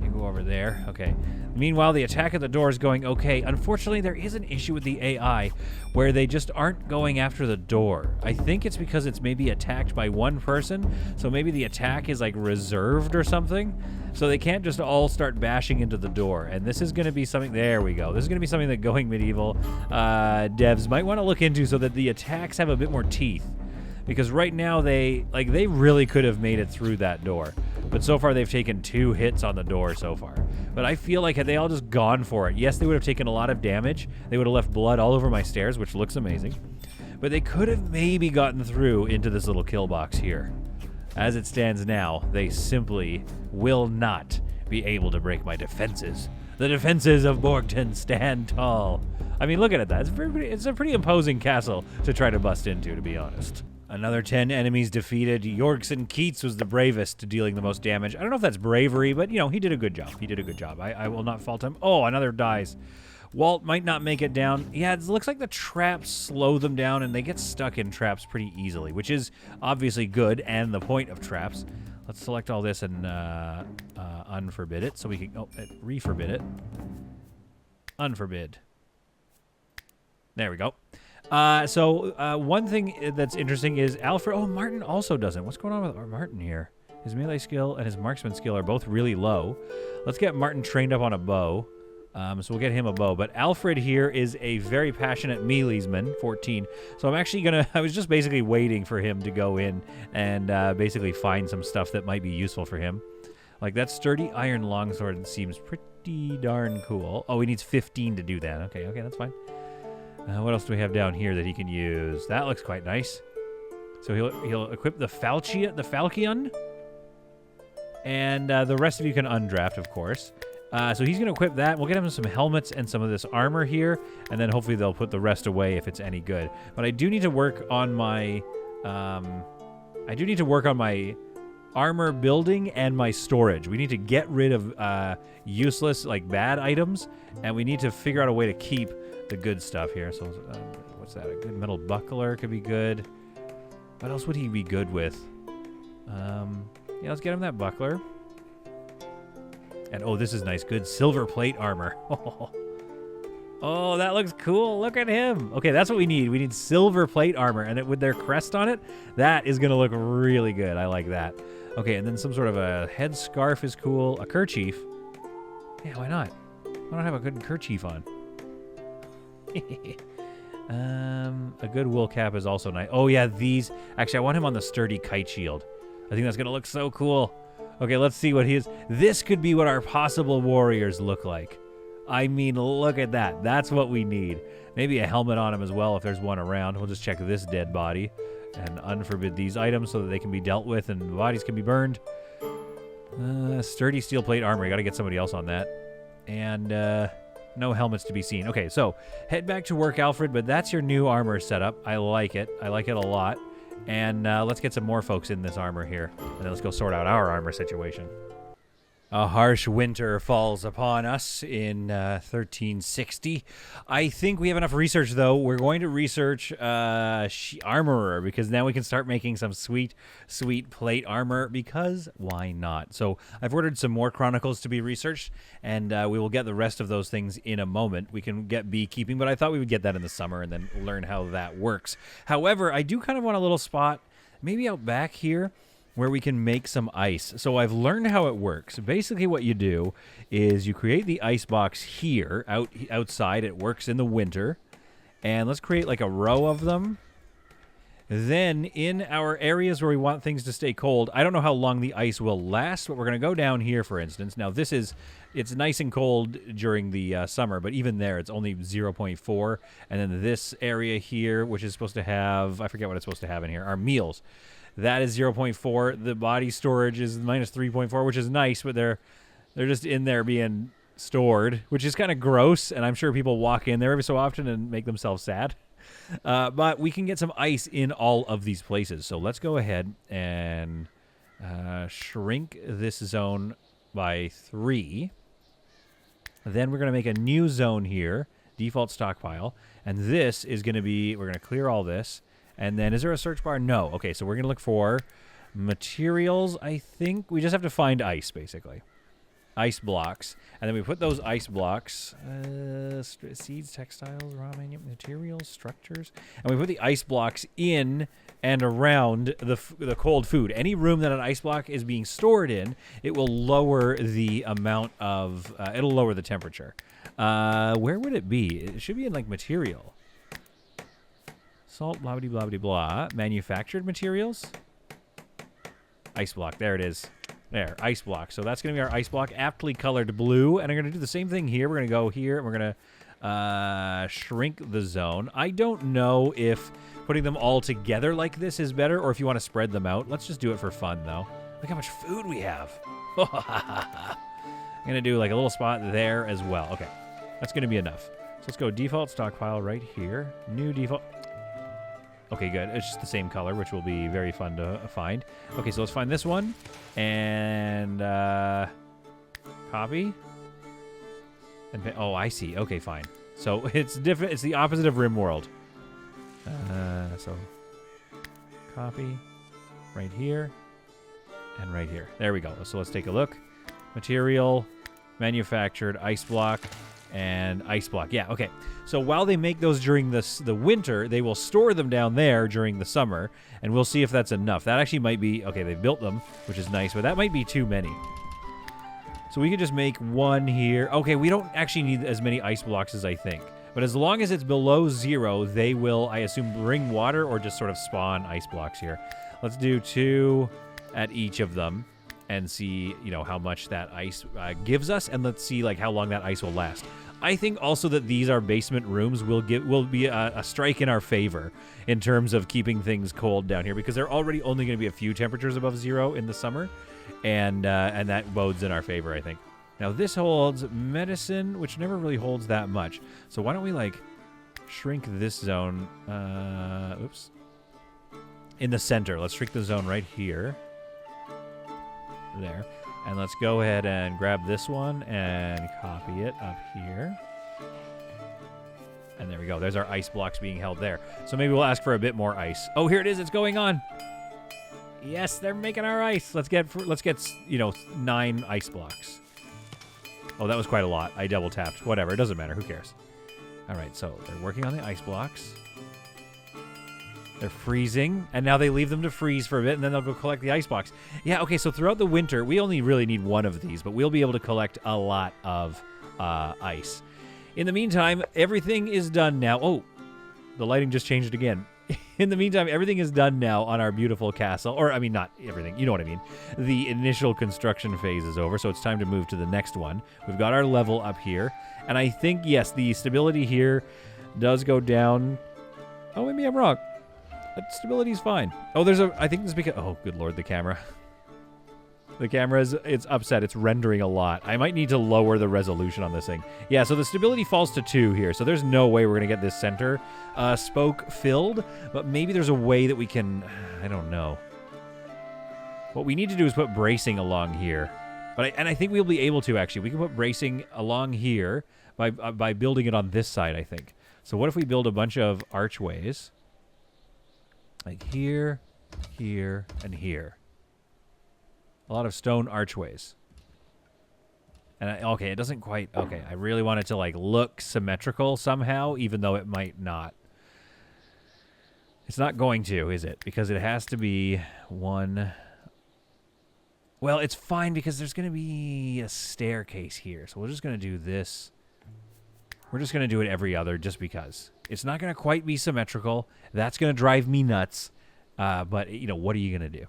You go over there. Okay. Meanwhile, the attack at the door is going okay. Unfortunately, there is an issue with the AI where they just aren't going after the door. I think it's because it's maybe attacked by one person, so maybe the attack is like reserved or something. So they can't just all start bashing into the door. And this is going to be something, there we go. This is going to be something that Going Medieval devs might want to look into so that the attacks have a bit more teeth. Because right now they really could have made it through that door. But so far they've taken 2 hits on the door so far. But I feel like had they all just gone for it, yes, they would have taken a lot of damage. They would have left blood all over my stairs, which looks amazing. But they could have maybe gotten through into this little kill box here. As it stands now, they simply will not be able to break my defenses. The defenses of Borgton stand tall. I mean, look at that. It's a pretty imposing castle to try to bust into, to be honest. Another 10 enemies defeated. Jorgsen Keats was the bravest, dealing the most damage. I don't know if that's bravery, but, you know, he did a good job. He did a good job. I will not fault him. Oh, another dies. Walt might not make it down. Yeah, it looks like the traps slow them down, and they get stuck in traps pretty easily, which is obviously good and the point of traps. Let's select all this and unforbid it, so we can... Oh, reforbid it. Unforbid. There we go. So one thing that's interesting is Alfred... Oh, Martin also doesn't. What's going on with Martin here? His melee skill and his marksman skill are both really low. Let's get Martin trained up on a bow. So we'll get him a bow. But Alfred here is a very passionate meleesman, 14. So I'm actually going to... I was just basically waiting for him to go in and basically find some stuff that might be useful for him. Like that sturdy iron longsword seems pretty darn cool. Oh, he needs 15 to do that. Okay, that's fine. What else do we have down here that he can use? That looks quite nice. So he'll equip the Falchion. And the rest of you can undraft, of course. So he's going to equip that. We'll get him some helmets and some of this armor here. And then hopefully they'll put the rest away if it's any good. But I do need to work on my... armor building and my storage. We need to get rid of useless, like, bad items. And we need to figure out a way to keep the good stuff here. So what's that? A good metal buckler could be good. What else would he be good with? Yeah, let's get him that buckler. And oh, this is nice. Good silver plate armor. Oh, that looks cool. Look at him. Okay, that's what we need. We need silver plate armor. And with their crest on it, that is going to look really good. I like that. Okay, and then some sort of a head scarf is cool. A kerchief. Yeah, why not? Why not have a good kerchief on? A good wool cap is also nice. Oh, yeah, these. Actually, I want him on the sturdy kite shield. I think that's going to look so cool. Okay, let's see what he is. This could be what our possible warriors look like. I mean, look at that. That's what we need. Maybe a helmet on him as well if there's one around. We'll just check this dead body and unforbid these items so that they can be dealt with and the bodies can be burned. Sturdy steel plate armor. You got to get somebody else on that. And no helmets to be seen. Okay, so head back to work, Alfred, but that's your new armor setup. I like it. I like it a lot. And let's get some more folks in this armor here. And then let's go sort out our armor situation. A harsh winter falls upon us in 1360. I think we have enough research, though. We're going to research armorer, because now we can start making some sweet, sweet plate armor, because why not? So I've ordered some more chronicles to be researched, and we will get the rest of those things in a moment. We can get beekeeping, but I thought we would get that in the summer and then learn how that works. However, I do kind of want a little spot, maybe out back here, where we can make some ice. So I've learned how it works. Basically what you do is you create the ice box here, outside. It works in the winter. And let's create like a row of them. Then in our areas where we want things to stay cold, I don't know how long the ice will last, but we're going to go down here, for instance. Now it's nice and cold during the summer, but even there it's only 0.4. And then this area here, which is supposed to have, I forget what it's supposed to have in here, our meals. That is 0.4. The body storage is minus 3.4, which is nice, but they're They're just in there being stored, which is kind of gross, and I'm sure people walk in there every so often and make themselves sad. But we can get some ice in all of these places. So let's go ahead and shrink this zone by 3. Then we're going to make a new zone here, default stockpile. And this is going to be, we're going to clear all this. And then is there a search bar? No. Okay, so we're going to look for materials, I think. We just have to find ice, basically. Ice blocks. And then we put those ice blocks, seeds, textiles, raw materials, structures. And we put the ice blocks in and around the cold food. Any room that an ice block is being stored in, it will lower the amount of, it'll lower the temperature. Where would it be? It should be in, like, material. Salt, blah, blah, blah, blah, blah. Manufactured materials. Ice block. There it is. There, ice block. So that's going to be our ice block, aptly colored blue. And I'm going to do the same thing here. We're going to go here, and we're going to shrink the zone. I don't know if putting them all together like this is better, or if you want to spread them out. Let's just do it for fun, though. Look how much food we have. I'm going to do like a little spot there as well. Okay, that's going to be enough. So let's go default stockpile right here. New default. Okay, good. It's just the same color, which will be very fun to find. Okay, so let's find this one. And copy. And oh, I see. Okay, fine. So it's different. It's the opposite of Rimworld. So copy right here and right here. There we go. So let's take a look. Material, manufactured, ice block, and ice block. Yeah, okay. So while they make those during the winter, they will store them down there during the summer, and we'll see if that's enough. That actually might be... Okay, they built them, which is nice, but that might be too many. So we could just make one here. Okay, we don't actually need as many ice blocks as I think. But as long as it's below 0, they will, I assume, bring water or just sort of spawn ice blocks here. Let's do 2 at each of them and see, you know, how much that ice gives us, and let's see like how long that ice will last. I think also that these are basement rooms will be a strike in our favor in terms of keeping things cold down here, because they're already only going to be a few temperatures above 0 in the summer, and that bodes in our favor, I think. Now this holds medicine, which never really holds that much. So why don't we like shrink this zone? Oops. In the center, let's shrink the zone right here. There. And let's go ahead and grab this one and copy it up here. And there we go. There's our ice blocks being held there. So maybe we'll ask for a bit more ice. Oh, here it is. It's going on. Yes, they're making our ice. Let's get, you know, 9 ice blocks. Oh, that was quite a lot. I double tapped. Whatever. It doesn't matter. Who cares? All right. So they're working on the ice blocks. They're freezing, and now they leave them to freeze for a bit, and then they'll go collect the ice box. Yeah, okay, so throughout the winter, we only really need one of these, but we'll be able to collect a lot of ice. In the meantime, everything is done now. Oh, the lighting just changed again. In the meantime, everything is done now on our beautiful castle. Or, I mean, not everything. You know what I mean. The initial construction phase is over, so it's time to move to the next one. We've got our level up here, and I think, yes, the stability here does go down. Oh, maybe I'm wrong. Stability's fine. Oh, I think this is because... Oh, good lord, the camera. The camera it's upset. It's rendering a lot. I might need to lower the resolution on this thing. Yeah, so the stability falls to 2 here, so there's no way we're going to get this center spoke filled, but maybe there's a way that we can... I don't know. What we need to do is put bracing along here. And I think we'll be able to, actually. We can put bracing along here by building it on this side, I think. So what if we build a bunch of archways... Like here, here, and here. A lot of stone archways. And okay, it doesn't quite... Okay, I really want it to like look symmetrical somehow, even though it might not. It's not going to, is it? Because it has to be one... Well, it's fine because there's going to be a staircase here. So we're just going to do this. We're just going to do it every other just because. It's not going to quite be symmetrical. That's going to drive me nuts. But, you know, what are you going to do?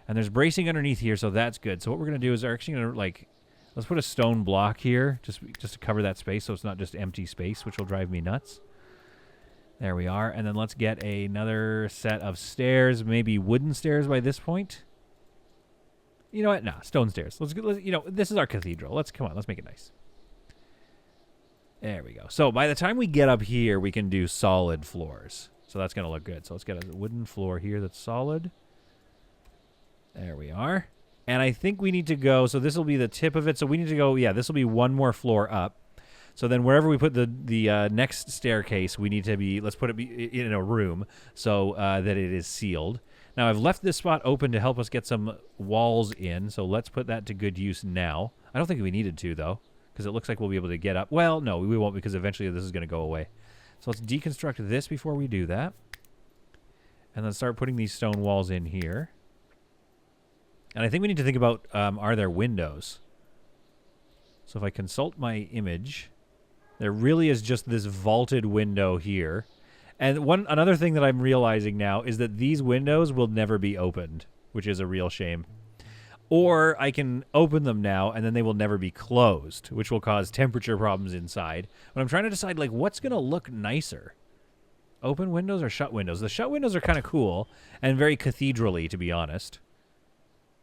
And there's bracing underneath here, so that's good. So what we're going to do is we're actually going to, like, let's put a stone block here just to cover that space so it's not just empty space, which will drive me nuts. There we are. And then let's get another set of stairs, maybe wooden stairs by this point. You know what? Nah, stone stairs. You know, this is our cathedral. Come on, let's make it nice. There we go. So by the time we get up here, we can do solid floors. So that's going to look good. So let's get a wooden floor here that's solid. There we are. And I think we need to go, so this will be the tip of it. So we need to go, yeah, this will be one more floor up. So then wherever we put the next staircase, we need to be, let's put it in a room so that it is sealed. Now I've left this spot open to help us get some walls in. So let's put that to good use now. I don't think we needed to though, because it looks like we'll be able to get up. Well, no, we won't, because eventually this is going to go away. So let's deconstruct this before we do that. And then start putting these stone walls in here. And I think we need to think about, are there windows? So if I consult my image, there really is just this vaulted window here. And another thing that I'm realizing now is that these windows will never be opened, which is a real shame. Or I can open them now, and then they will never be closed, which will cause temperature problems inside. But I'm trying to decide, like, what's going to look nicer? Open windows or shut windows? The shut windows are kind of cool and very cathedral-y, to be honest.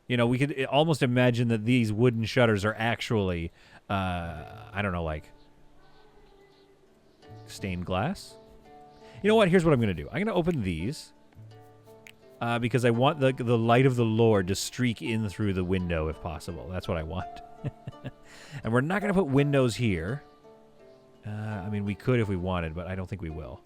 You know, we could almost imagine that these wooden shutters are actually, I don't know, like, stained glass? You know what? Here's what I'm going to do. I'm going to open these because I want the light of the Lord to streak in through the window if possible. That's what I want. And we're not going to put windows here. I mean, we could if we wanted, but I don't think we will.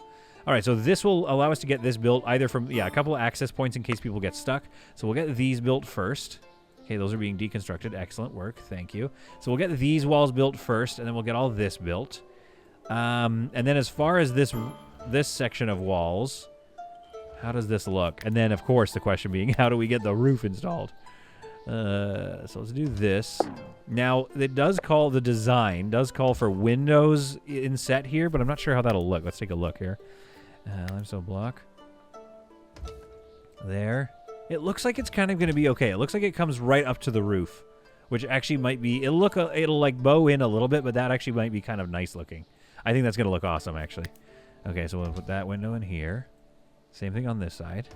All right, so this will allow us to get this built either from, a couple of access points in case people get stuck. So we'll get these built first. Okay, those are being deconstructed. Excellent work. Thank you. So we'll get these walls built first, and then we'll get all this built. And then as far as this section of walls, how does this look? And then, of course, the question being, how do we get the roof installed? So let's do this. Now, the design does call for windows inset here, but I'm not sure how that'll look. Let's take a look here. Limestone block. There. It looks like it's kind of going to be okay. It looks like it comes right up to the roof, which actually might be, it'll like bow in a little bit, but that actually might be kind of nice looking. I think that's going to look awesome, actually. Okay, so we'll put that window in here. Same thing on this side.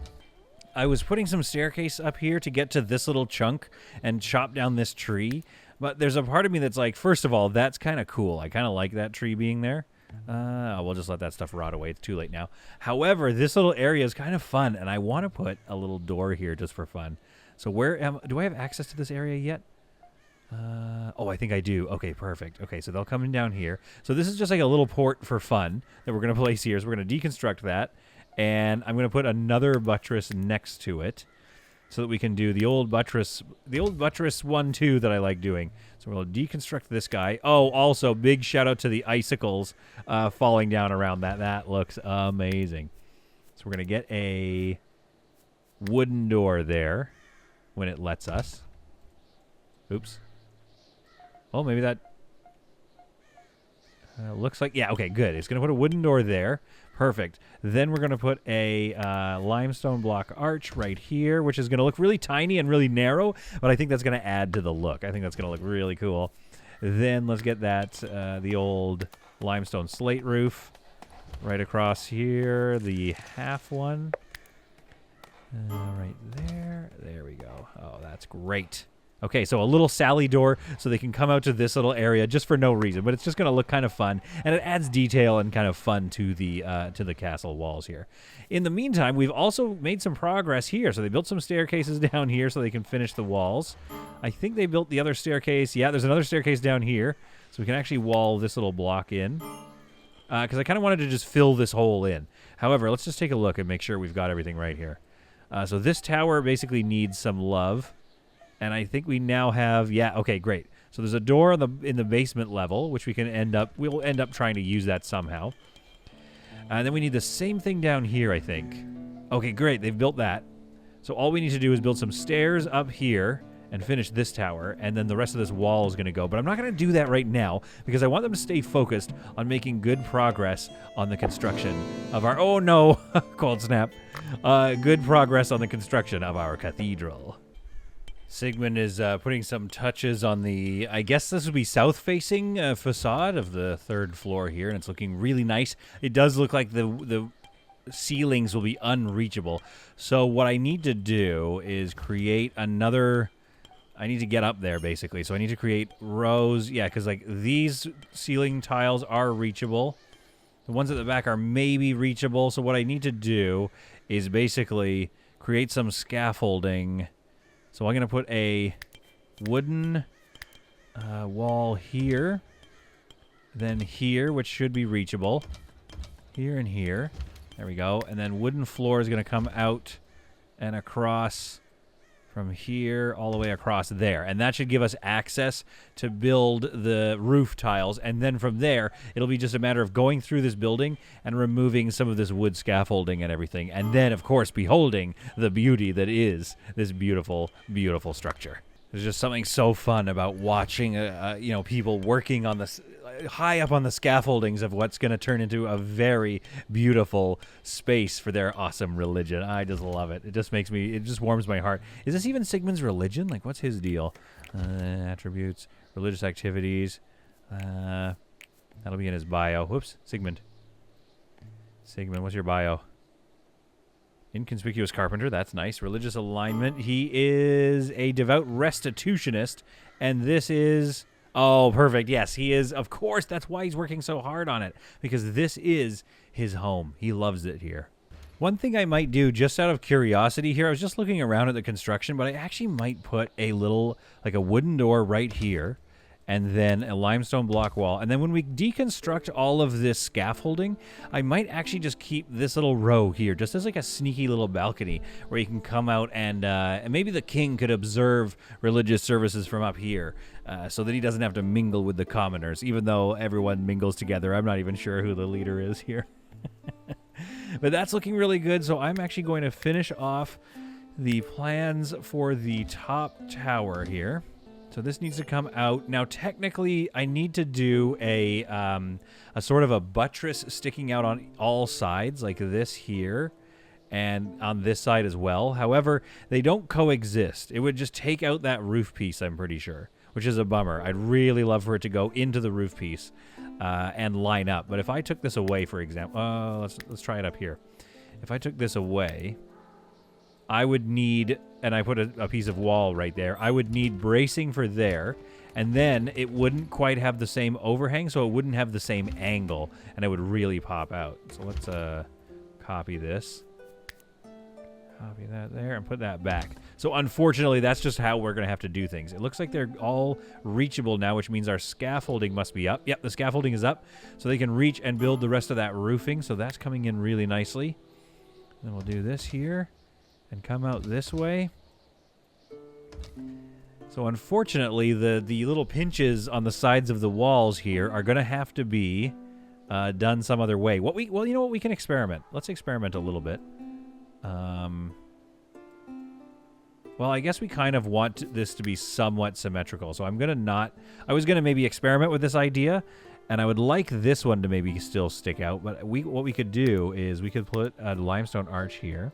I was putting some staircase up here to get to this little chunk and chop down this tree, but there's a part of me that's like, first of all, that's kind of cool. I kind of like that tree being there. We'll just let that stuff rot away. It's too late now. However, this little area is kind of fun, and I want to put a little door here just for fun. So do I have access to this area yet? Oh, I think I do. Okay, perfect. Okay, so they'll come in down here. So this is just like a little port for fun that we're going to place here. So we're going to deconstruct that, and I'm going to put another buttress next to it so that we can do the old buttress 1-2 that I like doing. So we'll deconstruct this guy. Oh, also, big shout out to the icicles falling down around that. That looks amazing. So we're going to get a wooden door there when it lets us. Oops. Oh, maybe that looks like... Yeah, okay, good. It's going to put a wooden door there. Perfect. Then we're going to put a limestone block arch right here, which is going to look really tiny and really narrow, but I think that's going to add to the look. I think that's going to look really cool. Then let's get that, the old limestone slate roof right across here, the half one. Right there. There we go. Oh, that's great. Okay, so a little Sally door so they can come out to this little area just for no reason, but it's just going to look kind of fun, and it adds detail and kind of fun to the castle walls here. In the meantime, we've also made some progress here. So they built some staircases down here so they can finish the walls. I think they built the other staircase. Yeah, there's another staircase down here, so we can actually wall this little block in. Because I kind of wanted to just fill this hole in. However, let's just take a look and make sure we've got everything right here. So this tower basically needs some love. And I think we now have, yeah, okay, great. So there's a door in the basement level, which we'll end up trying to use that somehow. And then we need the same thing down here, I think. Okay, great, they've built that. So all we need to do is build some stairs up here and finish this tower, and then the rest of this wall is going to go. But I'm not going to do that right now, because I want them to stay focused on making good progress on the construction of our, oh no, cold snap. Good progress on the construction of our cathedral. Sigmund is putting some touches on the, I guess this would be south-facing facade of the third floor here, and it's looking really nice. It does look like the ceilings will be unreachable. So what I need to do is create another I need to get up there, basically. So I need to create rows. Yeah, because, like, these ceiling tiles are reachable. The ones at the back are maybe reachable. So what I need to do is basically create some scaffolding. So I'm going to put a wooden wall here. Then here, which should be reachable. Here and here. There we go. And then wooden floor is going to come out and across from here all the way across there. And that should give us access to build the roof tiles. And then from there, it'll be just a matter of going through this building and removing some of this wood scaffolding and everything. And then, of course, beholding the beauty that is this beautiful, beautiful structure. There's just something so fun about watching, you know, people working on this high up on the scaffoldings of what's going to turn into a very beautiful space for their awesome religion. I just love it. It just makes me, it just warms my heart. Is this even Sigmund's religion? Like, what's his deal? Attributes, religious activities. That'll be in his bio. Whoops, Sigmund. Sigmund, what's your bio? Inconspicuous carpenter, that's nice. Religious alignment. He is a devout restitutionist, and this is... Oh, perfect. Yes, he is. Of course, that's why he's working so hard on it, because this is his home. He loves it here. One thing I might do, just out of curiosity here, I was just looking around at the construction, but I actually might put a little, like a wooden door right here, and then a limestone block wall. And then when we deconstruct all of this scaffolding, I might actually just keep this little row here, just as like a sneaky little balcony where you can come out and maybe the king could observe religious services from up here so that he doesn't have to mingle with the commoners, even though everyone mingles together. I'm not even sure who the leader is here. But that's looking really good, so I'm actually going to finish off the plans for the top tower here. So this needs to come out. Now, technically, I need to do a sort of a buttress sticking out on all sides, like this here, and on this side as well. However, they don't coexist. It would just take out that roof piece, I'm pretty sure, which is a bummer. I'd really love for it to go into the roof piece and line up. But if I took this away, for example, let's try it up here. If I took this away, I would need, and I put a piece of wall right there, I would need bracing for there, and then it wouldn't quite have the same overhang, so it wouldn't have the same angle, and it would really pop out. So let's copy this. Copy that there and put that back. So unfortunately, that's just how we're going to have to do things. It looks like they're all reachable now, which means our scaffolding must be up. Yep, the scaffolding is up, so they can reach and build the rest of that roofing, so that's coming in really nicely. Then we'll do this here and come out this way. So unfortunately, the little pinches on the sides of the walls here are going to have to be done some other way. Well, you know what? We can experiment. Let's experiment a little bit. Well, I guess we kind of want this to be somewhat symmetrical. So I'm going to not... I was going to maybe experiment with this idea, and I would like this one to maybe still stick out. But what we could do is we could put a limestone arch here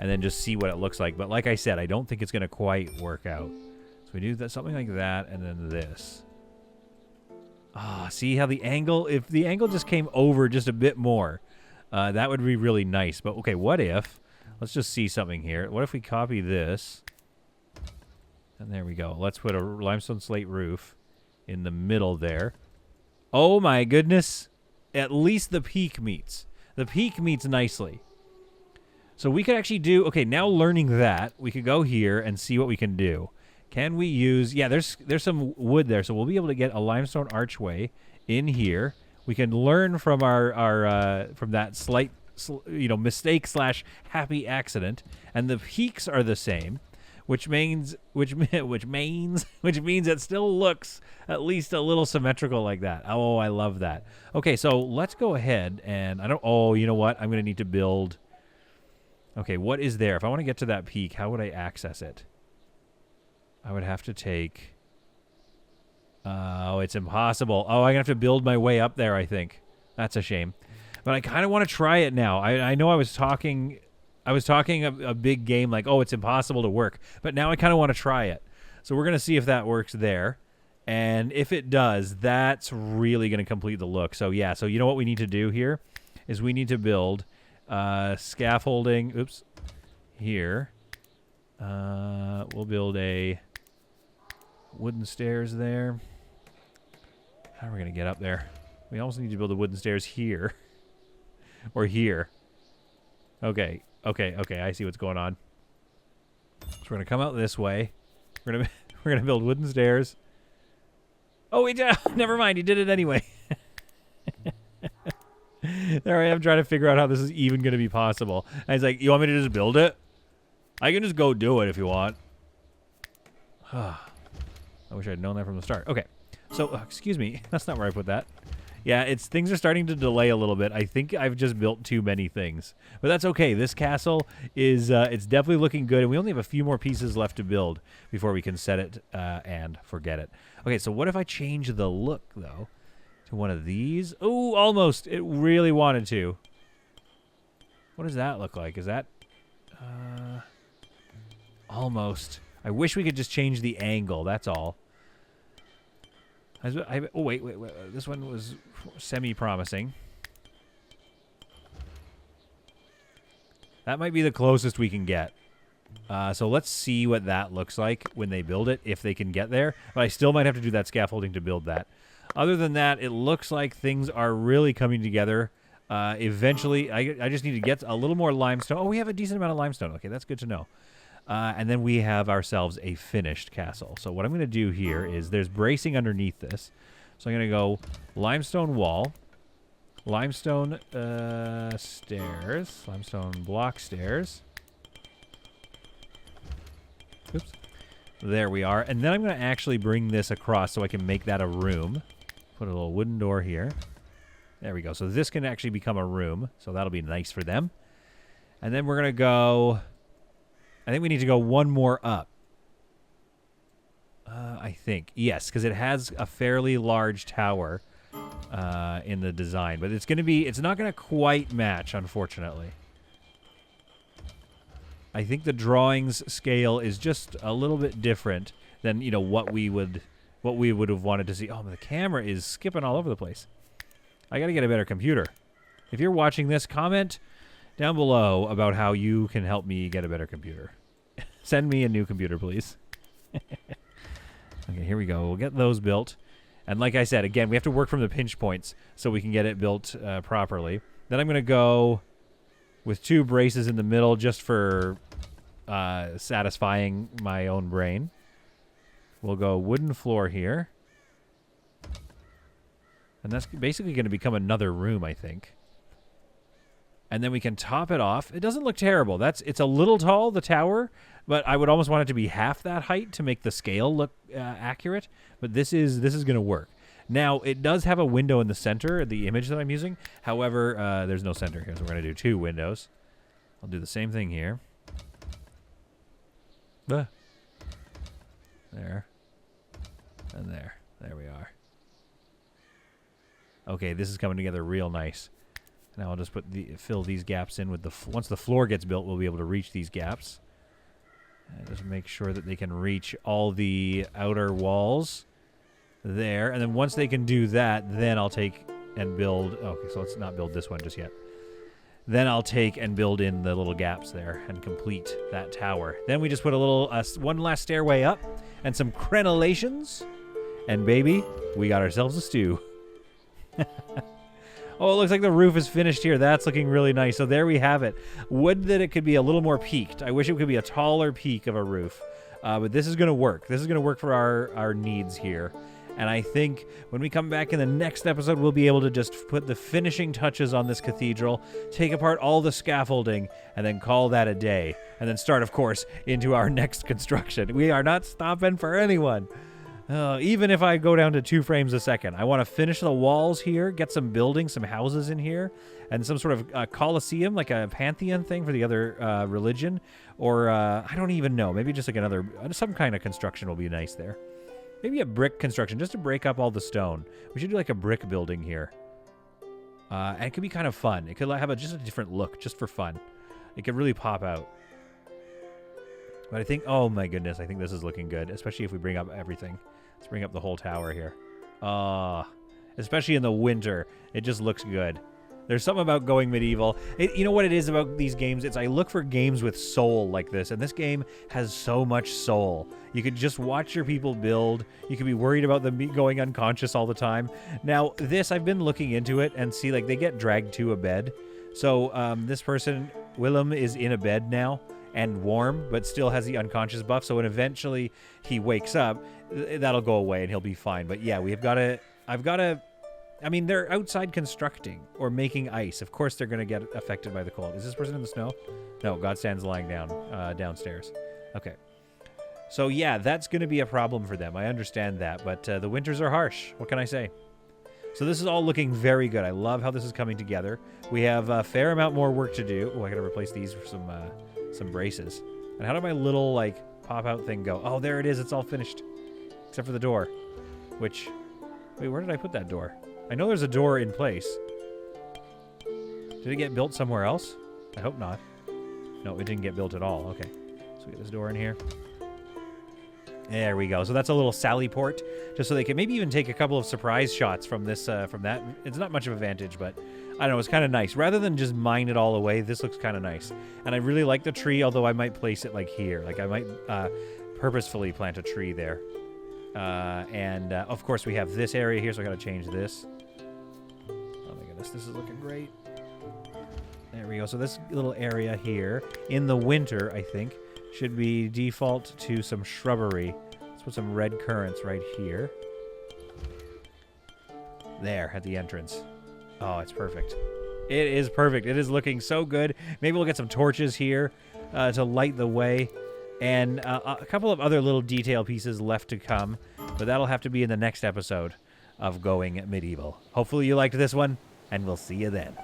and then just see what it looks like. But like I said, I don't think it's going to quite work out. So we do that, something like that, and then this. Ah, see how the angle... If the angle just came over just a bit more, that would be really nice. But okay, what if... Let's just see something here. What if we copy this? And there we go. Let's put a limestone slate roof in the middle there. Oh my goodness. At least the peak meets. The peak meets nicely. So we could actually do... Okay, now learning that, we could go here and see what we can do. Can we use... Yeah, there's some wood there, so we'll be able to get a limestone archway in here. We can learn from our from that slight... mistake / happy accident, and the peaks are the same, which means it still looks at least a little symmetrical like that. Oh, I love that. Okay, so let's go ahead and oh, you know what? I'm gonna need to build. Okay, what is there? If I want to get to that peak, how would I access it? I would have to take. Oh, it's impossible. Oh, I'm gonna have to build my way up there. I think that's a shame. But I kind of want to try it now. I know I was talking a big game like, oh, it's impossible to work. But now I kind of want to try it. So we're going to see if that works there. And if it does, that's really going to complete the look. So yeah, so you know what we need to do here is we need to build scaffolding. Oops. Here. We'll build a wooden stairs there. How are we going to get up there? We also need to build the wooden stairs here. Or here. Okay. I see what's going on. So we're going to come out this way. We're gonna build wooden stairs. Oh, we did. Never mind. He did it anyway. There I am trying to figure out how this is even going to be possible. And he's like, you want me to just build it? I can just go do it if you want. I wish I'd known that from the start. Okay. So, excuse me. That's not where I put that. Yeah, things are starting to delay a little bit. I think I've just built too many things. But that's okay. This castle is it's definitely looking good. And we only have a few more pieces left to build before we can set it and forget it. Okay, so what if I change the look, though, to one of these? Oh, almost. It really wanted to. What does that look like? Is that... almost. I wish we could just change the angle. That's all. Oh, wait. This one was semi-promising. That might be the closest we can get. So let's see what that looks like when they build it, if they can get there. But I still might have to do that scaffolding to build that. Other than that, it looks like things are really coming together. Eventually, I just need to get a little more limestone. Oh, we have a decent amount of limestone. Okay, that's good to know. And then we have ourselves a finished castle. So what I'm going to do here is there's bracing underneath this. So I'm going to go limestone wall, limestone stairs, limestone block stairs. Oops. There we are. And then I'm going to actually bring this across so I can make that a room. Put a little wooden door here. There we go. So this can actually become a room. So that'll be nice for them. And then we're going to go... I think we need to go one more up. I think. Yes, because it has a fairly large tower in the design. But it's not going to quite match, unfortunately. I think the drawings scale is just a little bit different than, you know, what we would have wanted to see. Oh, the camera is skipping all over the place. I got to get a better computer. If you're watching this, comment down below about how you can help me get a better computer. Send me a new computer, please. Okay, here we go. We'll get those built. And like I said, again, we have to work from the pinch points so we can get it built properly. Then I'm going to go with 2 braces in the middle just for satisfying my own brain. We'll go wooden floor here. And that's basically going to become another room, I think. And then we can top it off. It doesn't look terrible. It's a little tall, the tower, but I would almost want it to be half that height to make the scale look accurate. But this is going to work. Now, it does have a window in the center, the image that I'm using. However, there's no center here, so we're going to do 2 windows. I'll do the same thing here. There. And there. There we are. Okay, this is coming together real nice. Now I'll just fill these gaps in with once the floor gets built, we'll be able to reach these gaps. And just make sure that they can reach all the outer walls there. And then once they can do that, then I'll take and build... Okay, so let's not build this one just yet. Then I'll take and build in the little gaps there and complete that tower. Then we just put a little one last stairway up and some crenellations. And baby, we got ourselves a stew. Oh, it looks like the roof is finished here. That's looking really nice. So there we have it. Would that it could be a little more peaked. I wish it could be a taller peak of a roof. But this is going to work. This is going to work for our needs here. And I think when we come back in the next episode, we'll be able to just put the finishing touches on this cathedral, take apart all the scaffolding, and then call that a day. And then start, of course, into our next construction. We are not stopping for anyone. Even if I go down to 2 frames a second. I want to finish the walls here, get some buildings, some houses in here, and some sort of coliseum, like a pantheon thing for the other religion. Or, I don't even know. Maybe just like some kind of construction will be nice there. Maybe a brick construction, just to break up all the stone. We should do like a brick building here. And it could be kind of fun. It could have just a different look, just for fun. It could really pop out. But I think, oh my goodness, I think this is looking good, especially if we bring up everything. Let's bring up the whole tower here. Especially in the winter, it just looks good. There's something about going medieval. You know what it is about these games? It's I look for games with soul like this, and this game has so much soul. You could just watch your people build. You could be worried about them going unconscious all the time. Now, this, I've been looking into it and see, like, they get dragged to a bed. So this person, Willem, is in a bed now and warm, but still has the unconscious buff. So when eventually he wakes up, that'll go away and he'll be fine. But yeah, I mean, they're outside constructing or making ice. Of course, they're going to get affected by the cold. Is this person in the snow? No, Godstand's lying down downstairs. Okay. So yeah, that's going to be a problem for them. I understand that, but the winters are harsh. What can I say? So this is all looking very good. I love how this is coming together. We have a fair amount more work to do. Oh, I got to replace these for some braces. And how did my little, like, pop-out thing go? Oh, there it is. It's all finished. Except for the door. Which... Wait, where did I put that door? I know there's a door in place. Did it get built somewhere else? I hope not. No, it didn't get built at all. Okay. So we get this door in here. There we go. So that's a little sally port, just so they can maybe even take a couple of surprise shots from this, from that. It's not much of a vantage, but I don't know. It's kind of nice. Rather than just mine it all away, this looks kind of nice. And I really like the tree, although I might place it like here. Like I might purposefully plant a tree there. Of course, we have this area here, so I got to change this. Oh my goodness, this is looking great. There we go. So this little area here, in the winter, I think, should be default to some shrubbery. Let's put some red currants right here. There, at the entrance. Oh, it's perfect. It is perfect. It is looking so good. Maybe we'll get some torches here to light the way. And a couple of other little detail pieces left to come. But that'll have to be in the next episode of Going Medieval. Hopefully you liked this one, and we'll see you then.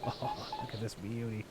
Oh, look at this beauty.